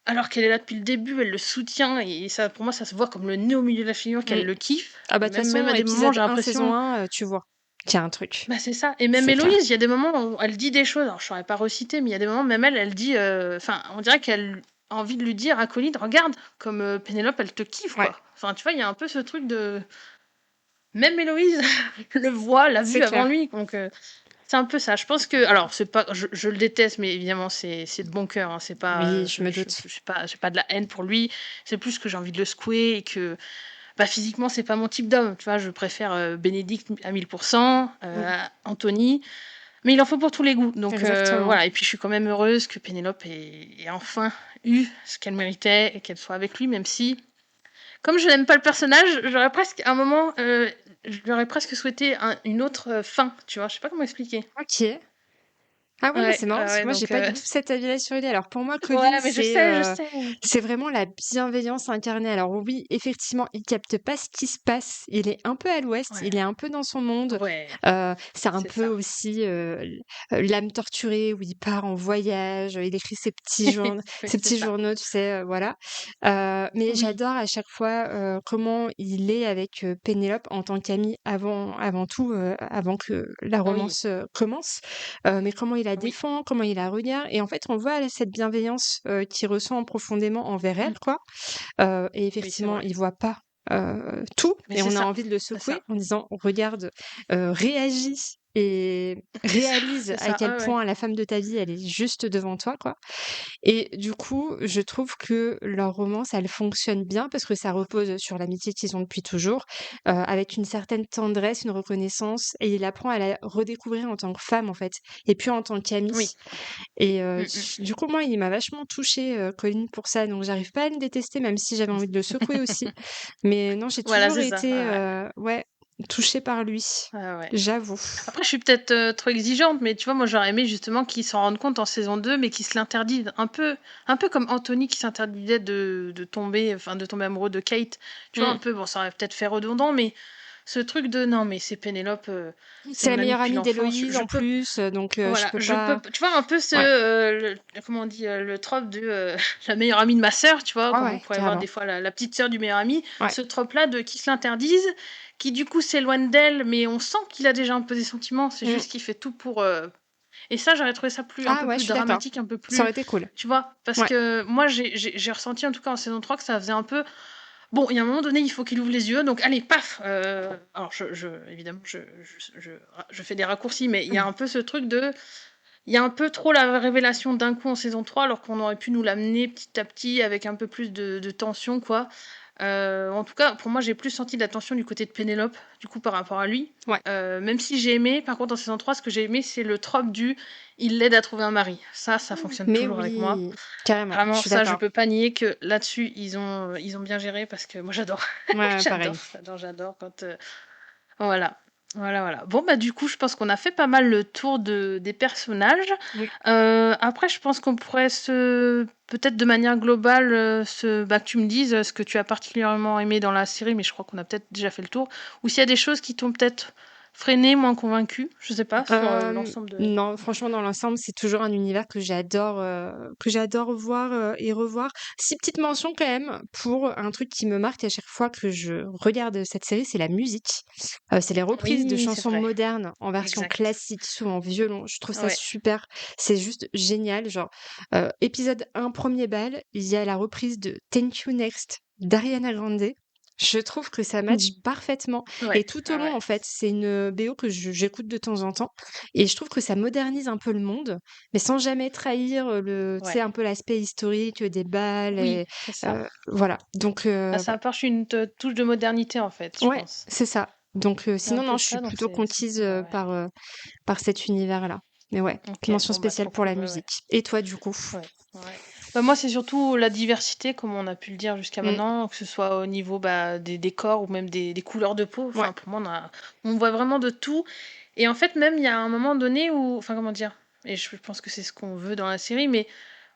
alors qu'elle est là depuis le début, elle le soutient et ça, pour moi, ça se voit comme le nez au milieu de la figure Mmh. qu'elle le kiffe. Ah bah, Et de toute même façon, à des moments, épisode j'ai 1 saison l'impression. 1, tu vois qu'il y a un truc. Bah, c'est ça. Et même C'est clair. Héloïse, il y a des moments où elle dit des choses. Alors, je saurais pas reciter, mais il y a des moments, même elle dit. Enfin, on dirait qu'elle a envie de lui dire à Colline, regarde, comme Pénélope, elle te kiffe, Ouais, quoi. Enfin, tu vois, il y a un peu ce truc de. Même Héloïse le voit, l'a c'est vu avant clair. lui. Donc, c'est un peu ça. Je pense que. Alors, c'est pas. Je le déteste, mais évidemment, c'est de bon cœur. Hein. C'est pas. Oui, je me doute. J'ai pas de la haine pour lui. C'est plus que j'ai envie de le secouer et que. Bah, physiquement, c'est pas mon type d'homme. Tu vois, je préfère Bénédicte à 1000%, Mmh. Anthony. Mais il en faut pour tous les goûts. Donc Exactement. voilà, et puis je suis quand même heureuse que Pénélope ait enfin eu ce qu'elle méritait et qu'elle soit avec lui, même si, comme je n'aime pas le personnage, j'aurais presque, à un moment, j'aurais presque souhaité une autre fin, tu vois, je sais pas comment expliquer. OK. Ah ouais, mais Ouais, c'est marrant parce que ouais, moi, j'ai donc... pas du tout cet avis-là sur lui. Alors pour moi, Colin, Ouais, mais je sais. c'est vraiment la bienveillance incarnée. Alors oui, effectivement, il capte pas ce qui se passe. Il est un peu à l'ouest, il est Ouais, un peu dans son monde. ouais, C'est un c'est peu ça. aussi l'âme torturée où il part en voyage, il écrit Oui, ses c'est petits ça. journaux, tu sais, voilà. Mais Oui, j'adore à chaque fois comment il est avec Pénélope en tant qu'ami avant tout, avant que la oui, romance commence. Mais comment il la oui, défend, comment il la regarde. Et en fait, on voit cette bienveillance qu'il ressent profondément envers elle, quoi. Et oui, c'est effectivement, vrai. il voit pas tout, Mais et c'est on a ça, envie de le c'est secouer ça, en disant, regarde, réagis et c'est ça, réalise c'est à ça, quel ouais, ouais. point la femme de ta vie, elle est juste devant toi, quoi. Et du coup, je trouve que leur romance, elle fonctionne bien parce que ça repose sur l'amitié qu'ils ont depuis toujours, avec une certaine tendresse, une reconnaissance, et il apprend à la redécouvrir en tant que femme, en fait, et puis en tant Oui. qu'ami. Et Mm, mm. du coup, moi, il m'a vachement touchée, Colin, pour ça, donc j'arrive pas à le détester, même si j'avais envie de le secouer aussi. Mais non, j'ai Voilà, toujours c'est ça, été, ouais, ouais. ouais, touchée par lui, Ouais, ouais. j'avoue. Après, je suis peut-être trop exigeante, mais tu vois, moi, j'aurais aimé justement qu'ils s'en rendent compte en saison 2, mais qu'ils se l'interdisent un peu comme Anthony qui s'interdisait de tomber amoureux de Kate. Tu vois, un Mmh. peu, bon, ça aurait peut-être fait redondant, mais ce truc de non, mais c'est Pénélope, c'est C'est la mon amie meilleure depuis amie l'enfance. d'Héloïse Je en peux, plus, donc je voilà, peux je peux, pas. tu vois, un peu Ouais. comment on dit, le trope de la meilleure amie de ma sœur, tu vois, Ouais, comme on ouais, pourrait voir carrément. des fois la petite sœur du meilleur ami, Ouais. ce trope-là de qui se l'interdise, qui du coup s'éloigne d'elle, mais on sent qu'il a déjà un peu des sentiments, c'est Mmh. juste qu'il fait tout pour. Et ça, j'aurais trouvé ça un Ah peu ouais, je plus suis d'accord. dramatique, un peu Ça plus, aurait été cool. tu vois, parce Ouais. que moi j'ai ressenti en tout cas en saison 3 que ça faisait un peu. Bon, il y a un moment donné, il faut qu'il ouvre les yeux, donc allez, paf alors, évidemment, je fais des raccourcis, mais il y a Mmh. un peu ce truc de. Il y a un peu trop la révélation d'un coup en saison 3, alors qu'on aurait pu nous l'amener petit à petit avec un peu plus de tension, quoi. En tout cas, pour moi, j'ai plus senti de la tension du côté de Pénélope, du coup, par rapport à lui. Ouais. Même si j'ai aimé, par contre, en saison 3, ce que j'ai aimé, c'est le trope du il l'aide à trouver un mari. Ça fonctionne Mais toujours avec moi. oui, carrément, je Vraiment, suis ça, je d'accord. peux pas nier que là-dessus, ils ont bien géré parce que moi, j'adore. Ouais, J'adore, pareil. j'adore quand. Voilà. Voilà. Bon, bah, du coup, je pense qu'on a fait pas mal le tour des personnages. Oui. Après, je pense qu'on pourrait peut-être de manière globale, bah, que tu me dises ce que tu as particulièrement aimé dans la série, mais je crois qu'on a peut-être déjà fait le tour. Ou s'il y a des choses qui t'ont peut-être freiné, moins convaincu, je sais pas, sur l'ensemble de. Non, franchement, dans l'ensemble, c'est toujours un univers que j'adore voir et revoir. Si petite mention quand même pour un truc qui me marque à chaque fois que je regarde cette série, c'est la musique. C'est les reprises de Oui, c'est chansons vrai. modernes en version Exact. classique, souvent en violon. Je trouve ça Ouais. super. C'est juste génial. Genre, épisode 1, premier bal, il y a la reprise de Thank You Next d'Ariana Grande. Je trouve que ça match parfaitement. Et Ouais. tout au Ouais, long, ouais. en fait, c'est une BO que j'écoute de temps en temps. Et je trouve que ça modernise un peu le monde, mais sans jamais trahir tu sais, Ouais. un peu l'aspect historique des bals. Oui, Et, c'est ça. voilà. Donc, Bah, ça voilà. apporte une touche de modernité, en fait, je Ouais, pense. c'est ça. Donc, C'est un sinon, peu non, je suis ça, donc plutôt c'est conquise sympa, ouais. par cet univers-là. Mais ouais, Ok, mention bon, bah, spéciale trop pour la cool, ouais, ouais. musique. Et toi, du coup? Ouais, ouais. Bah, moi, c'est surtout la diversité, comme on a pu le dire jusqu'à Mm, maintenant, que ce soit au niveau bah, des décors ou même des couleurs de peau. ouais. Enfin, pour moi, on voit vraiment de tout. Et en fait, même, il y a un moment donné où. Enfin, comment dire? et je pense que c'est ce qu'on veut dans la série, mais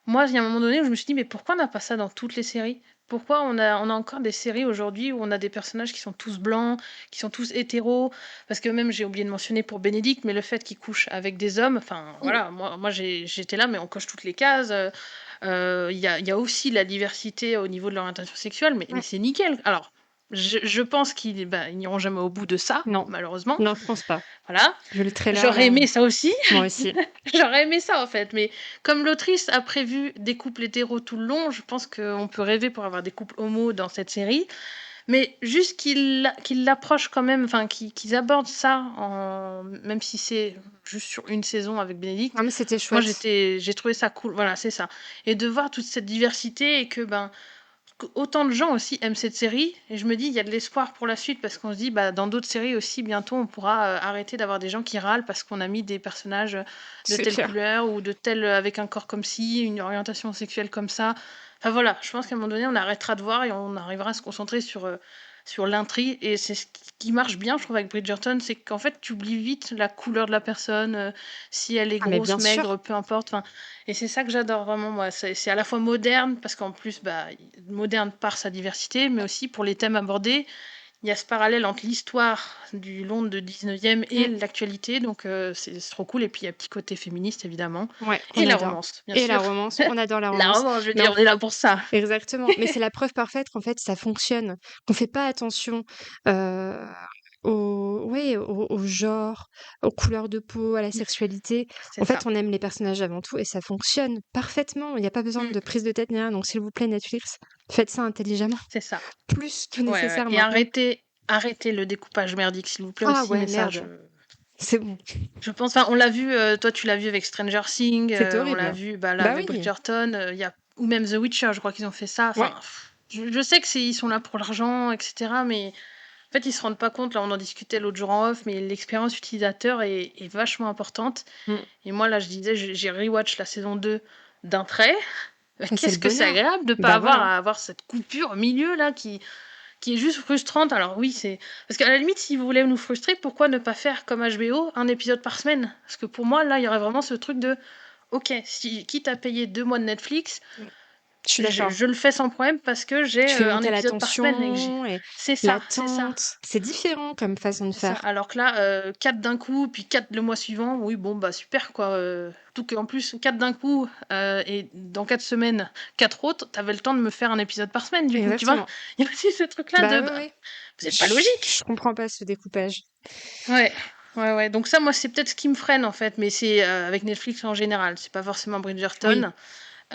moi, il y a un moment donné où je me suis dit: «Mais pourquoi on n'a pas ça dans toutes les séries? Pourquoi on a encore des séries aujourd'hui où on a des personnages qui sont tous blancs, qui sont tous hétéros?» Parce que même, j'ai oublié de mentionner pour Bénédicte, mais le fait qu'il couche avec des hommes, enfin Mmh. voilà, moi j'étais là, mais on coche toutes les cases, il y a aussi la diversité au niveau de l'orientation sexuelle, mais Ouais. c'est nickel. Alors, je pense ils n'iront jamais au bout de ça, Non. malheureusement. Non, je pense pas. Voilà. Vu le trailer J'aurais là, aimé ça aussi. moi aussi. J'aurais aimé ça en fait, mais comme l'autrice a prévu des couples hétéros tout le long, je pense qu'on peut rêver pour avoir des couples homo dans cette série. Mais juste qu'ils l'approchent quand même, enfin qu'ils abordent ça, même si c'est juste sur une saison avec Bénédicte. Non, mais c'était Moi, chouette. j'ai trouvé ça cool. Voilà, c'est ça. Et de voir toute cette diversité et que autant de gens aussi aiment cette série, et je me dis, il y a de l'espoir pour la suite, parce qu'on se dit, bah, dans d'autres séries aussi, bientôt, on pourra arrêter d'avoir des gens qui râlent parce qu'on a mis des personnages de C'est telle clair. couleur, ou de tel, avec un corps comme ci, une orientation sexuelle comme ça. Enfin voilà, je pense qu'à un moment donné, on arrêtera de voir et on arrivera à se concentrer sur l'intrigue. Et c'est ce qui marche bien, je trouve, avec Bridgerton, c'est qu'en fait, tu oublies vite la couleur de la personne, si elle est Ah, mais grosse, bien sûr. maigre, peu importe. Enfin, et c'est ça que j'adore vraiment, moi. C'est à la fois moderne, parce qu'en plus, moderne par sa diversité, mais aussi pour les thèmes abordés. Il y a ce parallèle entre l'histoire du Londres de 19e et Mmh. l'actualité, donc c'est trop cool. Et puis il y a un petit côté féministe, évidemment. Ouais, Et on la adore. romance, bien Et la sûr. romance, on adore la La romance. romance, je veux Mais dire, en on est là pour ça. Exactement, mais c'est la preuve parfaite qu'en fait ça fonctionne, qu'on fait pas attention, heu, au genre, aux couleurs de peau, à la sexualité. C'est En fait, ça. on aime les personnages avant tout et ça fonctionne parfaitement. Il y a pas besoin Mm, de prise de tête ni rien, donc s'il vous plaît Netflix, faites ça intelligemment, c'est ça. plus que Ouais, ouais. nécessaire Et maintenant. arrêtez le découpage merdique, s'il vous plaît Ah aussi, ouais, mais ça, merde, c'est bon, je pense, enfin, on l'a vu, toi tu l'as vu avec Stranger Things, c'était on l'a horrible. vu bah, là Bah avec oui, Bridgerton, ou même The Witcher, je crois qu'ils ont fait ça. ouais, Enfin, je sais que ils sont là pour l'argent, etc. Mais en fait, ils se rendent pas compte. Là, on en discutait l'autre jour en off, mais l'expérience utilisateur est vachement importante. mmh, Et moi, là, je disais, j'ai rewatch la saison 2 d'un trait. mais c'est Qu'est-ce le que c'est bonheur. agréable de pas Bah avoir voilà, à avoir cette coupure au milieu là qui est juste frustrante. Alors oui, c'est parce qu'à la limite, si vous voulez nous frustrer, pourquoi ne pas faire comme HBO, un épisode par semaine? Parce que pour moi, là, il y aurait vraiment ce truc de, ok, si quitte à payer 2 mois de Netflix, mmh, je suis je, d'accord. je le fais sans problème parce que j'ai Tu fais un monter la épisode par semaine et que j'ai. tension et C'est ça, c'est ça. l'attente. C'est différent comme façon de C'est ça. faire. Alors que là, 4 d'un coup, puis 4 le mois suivant, oui, bon, bah super quoi. Tout qu'en plus, 4 d'un coup, et dans 4 semaines, 4 autres, t'avais le temps de me faire un épisode par semaine, du coup, tu vois. Exactement. Il y a aussi ce truc-là Bah de, oui, bah, oui. vous êtes pas logique. Je comprends pas ce découpage. Ouais, ouais, ouais. Donc ça, moi, c'est peut-être ce qui me freine en fait, mais c'est avec Netflix en général. C'est pas forcément Oui. Bridgerton.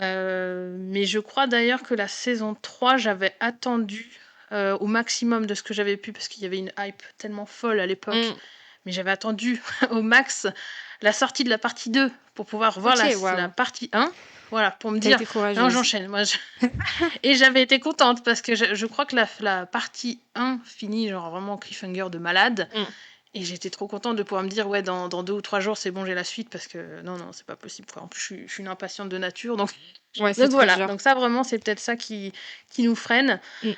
Mais je crois d'ailleurs que la saison 3 j'avais attendu au maximum de ce que j'avais pu, parce qu'il y avait une hype tellement folle à l'époque. Mmh. Mais j'avais attendu au max la sortie de la partie 2 pour pouvoir voir OK, la waouh. partie 1. Voilà, pour me Tu dire, été non, courageuse. j'enchaîne. Et j'avais été contente parce que je crois que la partie 1 finit genre vraiment cliffhanger de malade. Mmh. Et j'étais trop contente de pouvoir me dire, ouais, dans 2 ou 3 jours, c'est bon, j'ai la suite, parce que non, non, c'est pas possible, quoi. En plus, je suis une impatiente de nature, donc, Ouais, c'est donc très voilà. dur. Donc ça, vraiment, c'est peut-être ça qui nous freine. Mmh.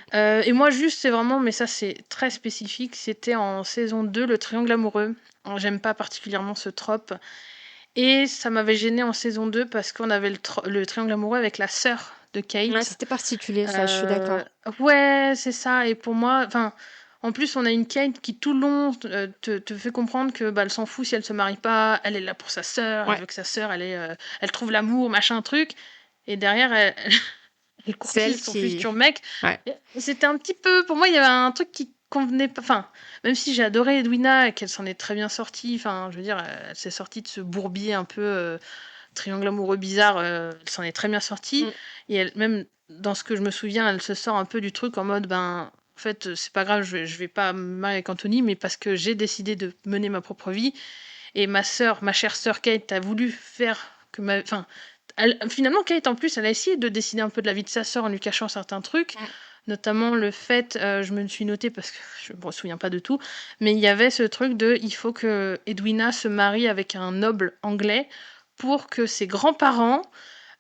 Et moi, juste, c'est vraiment, mais ça, c'est très spécifique, c'était en saison 2, le triangle amoureux. Alors, j'aime pas particulièrement ce trope. Et ça m'avait gêné en saison 2 parce qu'on avait le triangle amoureux avec la sœur de Ouais, Kate. c'était particulier ça, je suis Euh, d'accord. ouais, c'est ça. Et pour moi, enfin, en plus, on a une Kate qui tout le long te fait comprendre que bah, elle s'en fout si elle se marie pas. Elle est là pour sa sœur. Elle Ouais, veut que sa sœur, elle trouve l'amour, machin truc. Et derrière, elle c'est elle courtise son qui futur mec. ouais. Et c'était un petit peu, pour moi, il y avait un truc qui convenait pas. Enfin, même si j'ai adoré Edwina et qu'elle s'en est très bien sortie. Enfin, je veux dire, elle s'est sortie de ce bourbier un peu. Triangle amoureux bizarre, elle s'en est très bien sortie. Mmh. Et elle, même dans ce que je me souviens, elle se sort un peu du truc en mode, ben, en fait, c'est pas grave, je vais pas me marier avec Anthony, mais parce que j'ai décidé de mener ma propre vie. Et ma chère sœur Kate, a voulu faire que ma. Enfin, finalement, Kate, en plus, elle a essayé de décider un peu de la vie de sa sœur en lui cachant certains trucs. Mmh. Notamment le fait, je me suis notée parce que je me souviens pas de tout, mais il y avait ce truc de il faut que Edwina se marie avec un noble anglais pour que ses grands-parents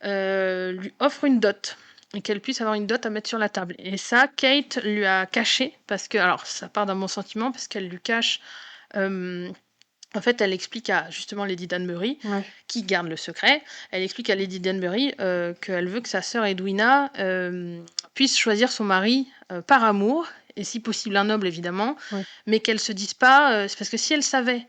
lui offrent une dot et qu'elle puisse avoir une dot à mettre sur la table. Et ça, Kate lui a caché parce que, alors ça part d'un bon sentiment, parce qu'elle lui cache euh, En fait, elle explique à justement Lady Danbury, Ouais. qui garde le secret, elle explique à Lady Danbury qu'elle veut que sa sœur Edwina puisse choisir son mari par amour, et si possible un noble évidemment, Ouais. mais qu'elle se dise pas, c'est parce que si elle savait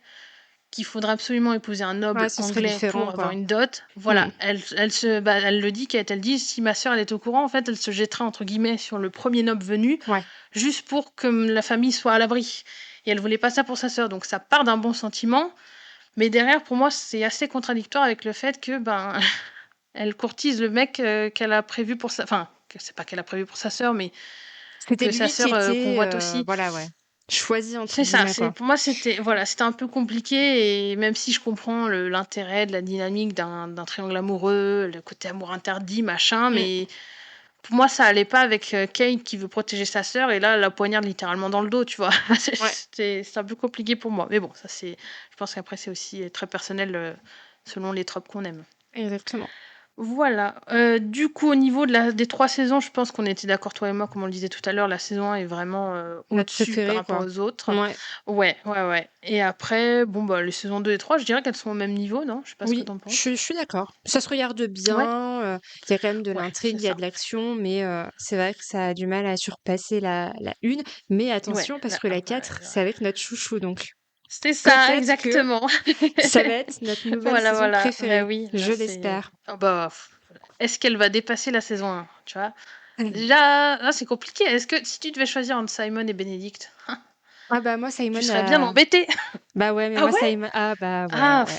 qu'il faudrait absolument épouser un Ouais, noble ce serait anglais pour différent, avoir quoi. une dot, voilà, Mmh. elle le dit, elle dit si ma sœur elle est au courant, en fait, elle se jetterait entre guillemets sur le premier noble venu, Ouais. juste pour que la famille soit à l'abri. Et elle voulait pas ça pour sa sœur, donc ça part d'un bon sentiment, mais derrière, pour moi, c'est assez contradictoire avec le fait que elle courtise le mec qu'elle a prévu pour sa, enfin, que c'est pas qu'elle a prévu pour sa sœur, mais C'était que sa lui qui sœur était, convoite aussi. voilà, ouais, «choisi» entre C'est ça, guillemets, c'est quoi. pour moi c'était voilà, c'était un peu compliqué, et même si je comprends l'intérêt de la dynamique d'un triangle amoureux, le côté amour interdit, machin, Mmh. mais pour moi ça allait pas avec Kate qui veut protéger sa sœur, et là elle la poignarde littéralement dans le dos, tu vois. Ouais, C'est un peu compliqué pour moi. Mais bon, ça c'est, je pense qu'après c'est aussi très personnel selon les tropes qu'on aime. exactement. Voilà. Du coup, au niveau des 3 saisons, je pense qu'on était d'accord, toi et moi, comme on le disait tout à l'heure, la saison 1 est vraiment Notre au-dessus par préféré, rapport quoi. aux autres. Ouais. Ouais, ouais, ouais. Et après, bon, bah, les saisons 2 et 3, je dirais qu'elles sont au même niveau, non? Je sais pas ce que Oui, t'en je penses. suis d'accord. Ça se regarde Ouais, bien, il y a quand même de ouais, l'intrigue, c'est il y a ça. de l'action, mais c'est vrai que ça a du mal à surpasser la 1. Mais Ouais, attention parce là, que la ouais, 4, c'est avec notre chouchou, donc c'est ça, peut-être que exactement. ça va être notre nouvelle Voilà, saison voilà. Bah préférée, oui, là, je c'est. l'espère. Oh, bah, est-ce qu'elle va dépasser la saison 1, tu vois? Déjà, là, c'est compliqué. Est-ce que si tu devais choisir entre Simon et Benedict, Ah bah, moi tu Simon, serais bien embêté. bah, ouais, mais Ah moi ouais? Simon, ah bah, ouais, Ah, ouais.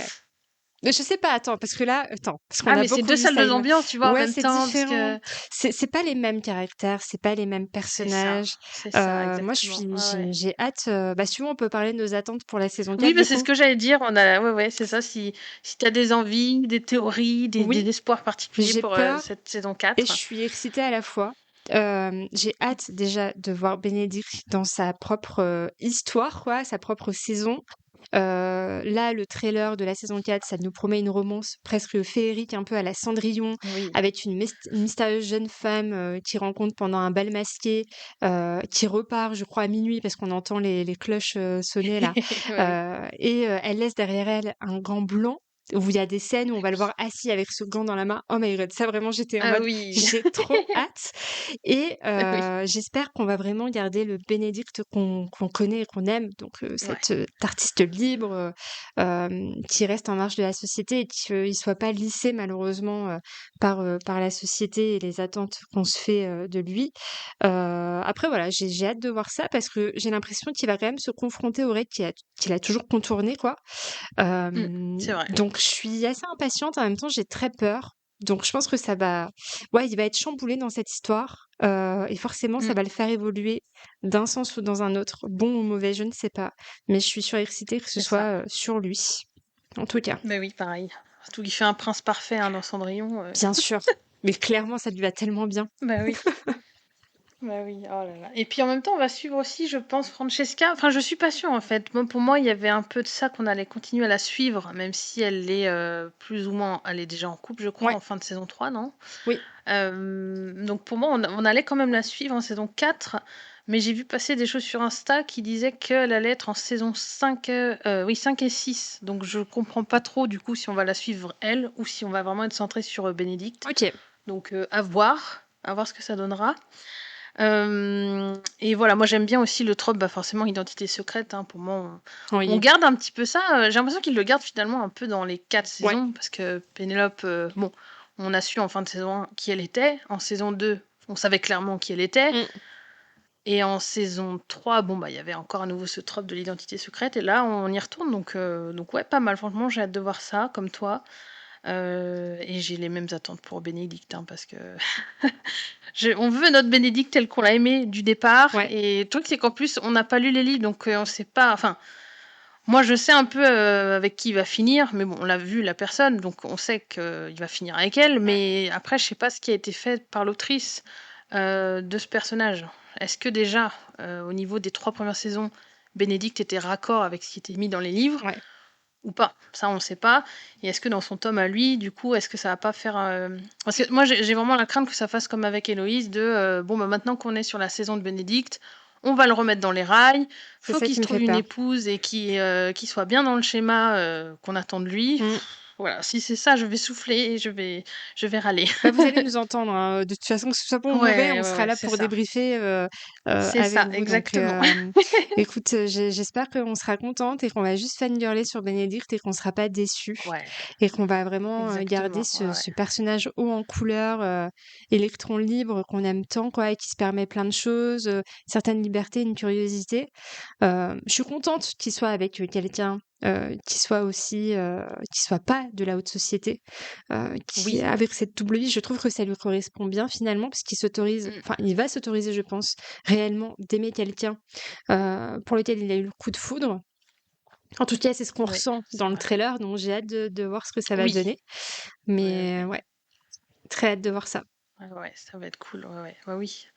Mais je sais pas, attends, parce que là, attends, parce qu'on ah, a mais c'est beaucoup deux vu salles, deux Simon. ambiances, tu vois, en Ouais, même c'est temps, parce différent. que C'est pas les mêmes caractères, c'est pas les mêmes personnages. c'est ça, Moi, exactement. Ouais, ouais. j'ai hâte. Bah, si tu veux, on peut parler de nos attentes pour la saison Oui, 4, bah, du c'est ce coup. que j'allais dire. Ouais, ouais, c'est ça. Si t'as des envies, des théories, des Oui, espoirs particuliers j'ai pour peur cette saison et je 4. suis excitée à la fois. J'ai hâte déjà de voir Bénédicte dans sa propre histoire, quoi, sa propre saison. Là, le trailer de la saison 4, ça nous promet une romance presque féerique, un peu à la Cendrillon, Oui. avec une mystérieuse jeune femme qui rencontre pendant un bal masqué, qui repart, je crois, à minuit parce qu'on entend les cloches sonner là. Oui. Elle laisse derrière elle un gant blanc où il y a des scènes où on va le voir assis avec ce gant dans la main. Oh my god, ça vraiment, j'étais en Ah mode, oui. j'ai trop hâte. Et Oui. j'espère qu'on va vraiment garder le Bénédicte qu'on connaît et qu'on aime, donc Ouais. cet artiste libre qui reste en marge de la société et qu'il ne soit pas lissé malheureusement par la société et les attentes qu'on se fait de lui. Après voilà, j'ai hâte de voir ça parce que j'ai l'impression qu'il va quand même se confronter aux règles qu'il a toujours contournées, quoi. Mm, c'est vrai. Donc je suis assez impatiente, en même temps j'ai très peur. Donc je pense que ça va, ouais, il va être chamboulé dans cette histoire et forcément ça Mm, va le faire évoluer d'un sens ou dans un autre, bon ou mauvais, je ne sais pas. Mais je suis surexcitée que ce c'est ça. soit sur lui, en tout cas. Bah oui, pareil. Surtout qu'il fait un prince parfait hein, dans Cendrillon. Bien sûr, mais clairement ça lui va tellement bien. Bah oui. Bah oui, oh là là. Et puis en même temps, on va suivre aussi, je pense, Francesca. Enfin, je suis pas sûre en fait. Moi, pour moi, il y avait un peu de ça qu'on allait continuer à la suivre, même si elle est plus ou moins. Elle est déjà en couple, je crois, Ouais, en fin de saison 3, non? oui, Donc pour moi, on allait quand même la suivre en saison 4. Mais j'ai vu passer des choses sur Insta qui disaient qu'elle allait être en saison 5, oui, 5 et 6. Donc je comprends pas trop du coup si on va la suivre elle ou si on va vraiment être centré sur Bénédicte. ok, Donc à voir ce que ça donnera. Et voilà, moi j'aime bien aussi le trope, bah forcément identité secrète. Hein, pour moi, on oui, garde un petit peu ça. J'ai l'impression qu'ils le gardent finalement un peu dans les 4 ouais, saisons, parce que Pénélope, bon, on a su en fin de saison 1 qui elle était. En saison 2, on savait clairement qui elle était. mm, Et en saison 3, bon, bah il y avait encore à nouveau ce trope de l'identité secrète. Et là, on y retourne. Donc ouais, pas mal. Franchement, j'ai hâte de voir ça, comme toi. Et j'ai les mêmes attentes pour Bénédicte, hein, parce que on veut notre Bénédicte tel qu'on l'a aimé du départ. ouais, Et le truc, c'est qu'en plus, on n'a pas lu les livres, donc on sait pas. Enfin, moi, je sais un peu avec qui il va finir, mais bon, on l'a vu, la personne, donc on sait qu'il va finir avec elle. Mais après, je sais pas ce qui a été fait par l'autrice de ce personnage. Est-ce que déjà, au niveau des 3 premières saisons, Bénédicte était raccord avec ce qui était mis dans les livres? ouais. Ou pas, ça on ne sait pas. Et est-ce que dans son tome à lui, du coup, est-ce que ça va pas faire... Parce que moi j'ai vraiment la crainte que ça fasse comme avec Héloïse, de bon bah maintenant qu'on est sur la saison de Bénédicte, on va le remettre dans les rails. C'est Faut ça qu'il qui se me trouve fait une peur. épouse et qui soit bien dans le schéma qu'on attend de lui. Mmh. Voilà, si c'est ça, je vais souffler et je vais râler. Bah, vous allez nous entendre, hein, de toute façon, que ce soit bon ou mauvais, Ouais, on ouais, sera ouais, là c'est pour ça. débriefer, C'est avec ça, vous. Donc, exactement. écoute, j'espère qu'on sera contente et qu'on va juste fangirler sur Bénédicte et qu'on sera pas déçus Ouais, et qu'on va vraiment, garder exactement. Ouais, ouais. ce personnage haut en couleur, électron libre qu'on aime tant, quoi, et qui se permet plein de choses, certaines libertés, une curiosité. Je suis contente qu'il soit avec, quelqu'un, qui soit aussi, qui soit pas de la haute société, qui Oui. avec cette double vie, je trouve que ça lui correspond bien finalement parce qu'il s'autorise Mm. enfin, il va s'autoriser, je pense, réellement d'aimer quelqu'un, pour lequel il a eu le coup de foudre. En tout cas, c'est ce qu'on Ouais, ressent c'est dans le vrai. trailer, donc j'ai hâte de voir ce que ça va Oui. donner. Ouais, Mais ouais. ouais, très hâte de voir ça. Ouais, ouais, ça va être cool. Ouais, ouais. Ouais, oui.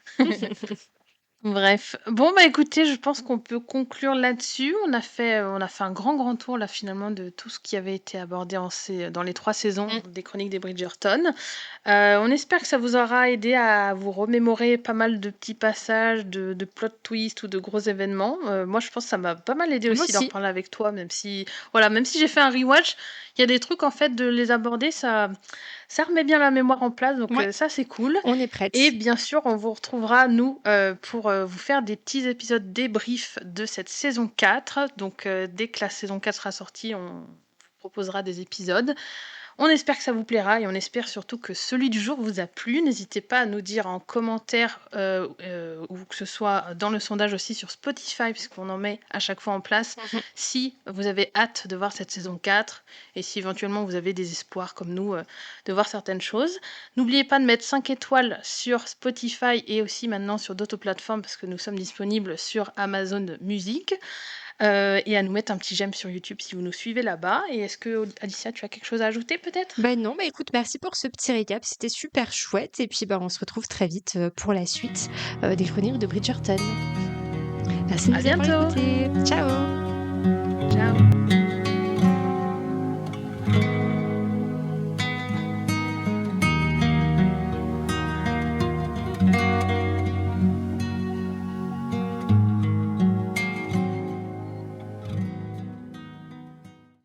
Bref. Bon, bah écoutez, je pense qu'on peut conclure là-dessus. On a fait un grand tour là finalement de tout ce qui avait été abordé dans les 3 saisons Mmh. des Chroniques des Bridgerton. On espère que ça vous aura aidé à vous remémorer pas mal de petits passages, de plot twists ou de gros événements. Moi, je pense que ça m'a pas mal aidé Moi aussi d'en aussi, reparler avec toi, même si j'ai fait un rewatch, il y a des trucs en fait de les aborder, ça remet bien la mémoire en place, donc ouais, ça c'est cool. on est Et prête. bien sûr, on vous retrouvera, nous, pour vous faire des petits épisodes débrief de cette saison 4. Donc, dès que la saison 4 sera sortie, on vous proposera des épisodes. On espère que ça vous plaira et on espère surtout que celui du jour vous a plu. N'hésitez pas à nous dire en commentaire ou que ce soit dans le sondage aussi sur Spotify, puisqu'on en met à chaque fois en place, Mmh. si vous avez hâte de voir cette saison 4 et si éventuellement vous avez des espoirs comme nous de voir certaines choses. N'oubliez pas de mettre 5 étoiles sur Spotify et aussi maintenant sur d'autres plateformes parce que nous sommes disponibles sur Amazon Music. Et à nous mettre un petit j'aime sur YouTube si vous nous suivez là-bas. Et est-ce que, Alicia, tu as quelque chose à ajouter peut-être? Bah non, bah écoute, merci pour ce petit récap, c'était super chouette et puis, bah, on se retrouve très vite, pour la suite, des chroniques de Bridgerton. Merci de À nous avoir bientôt! écoutés. Ciao!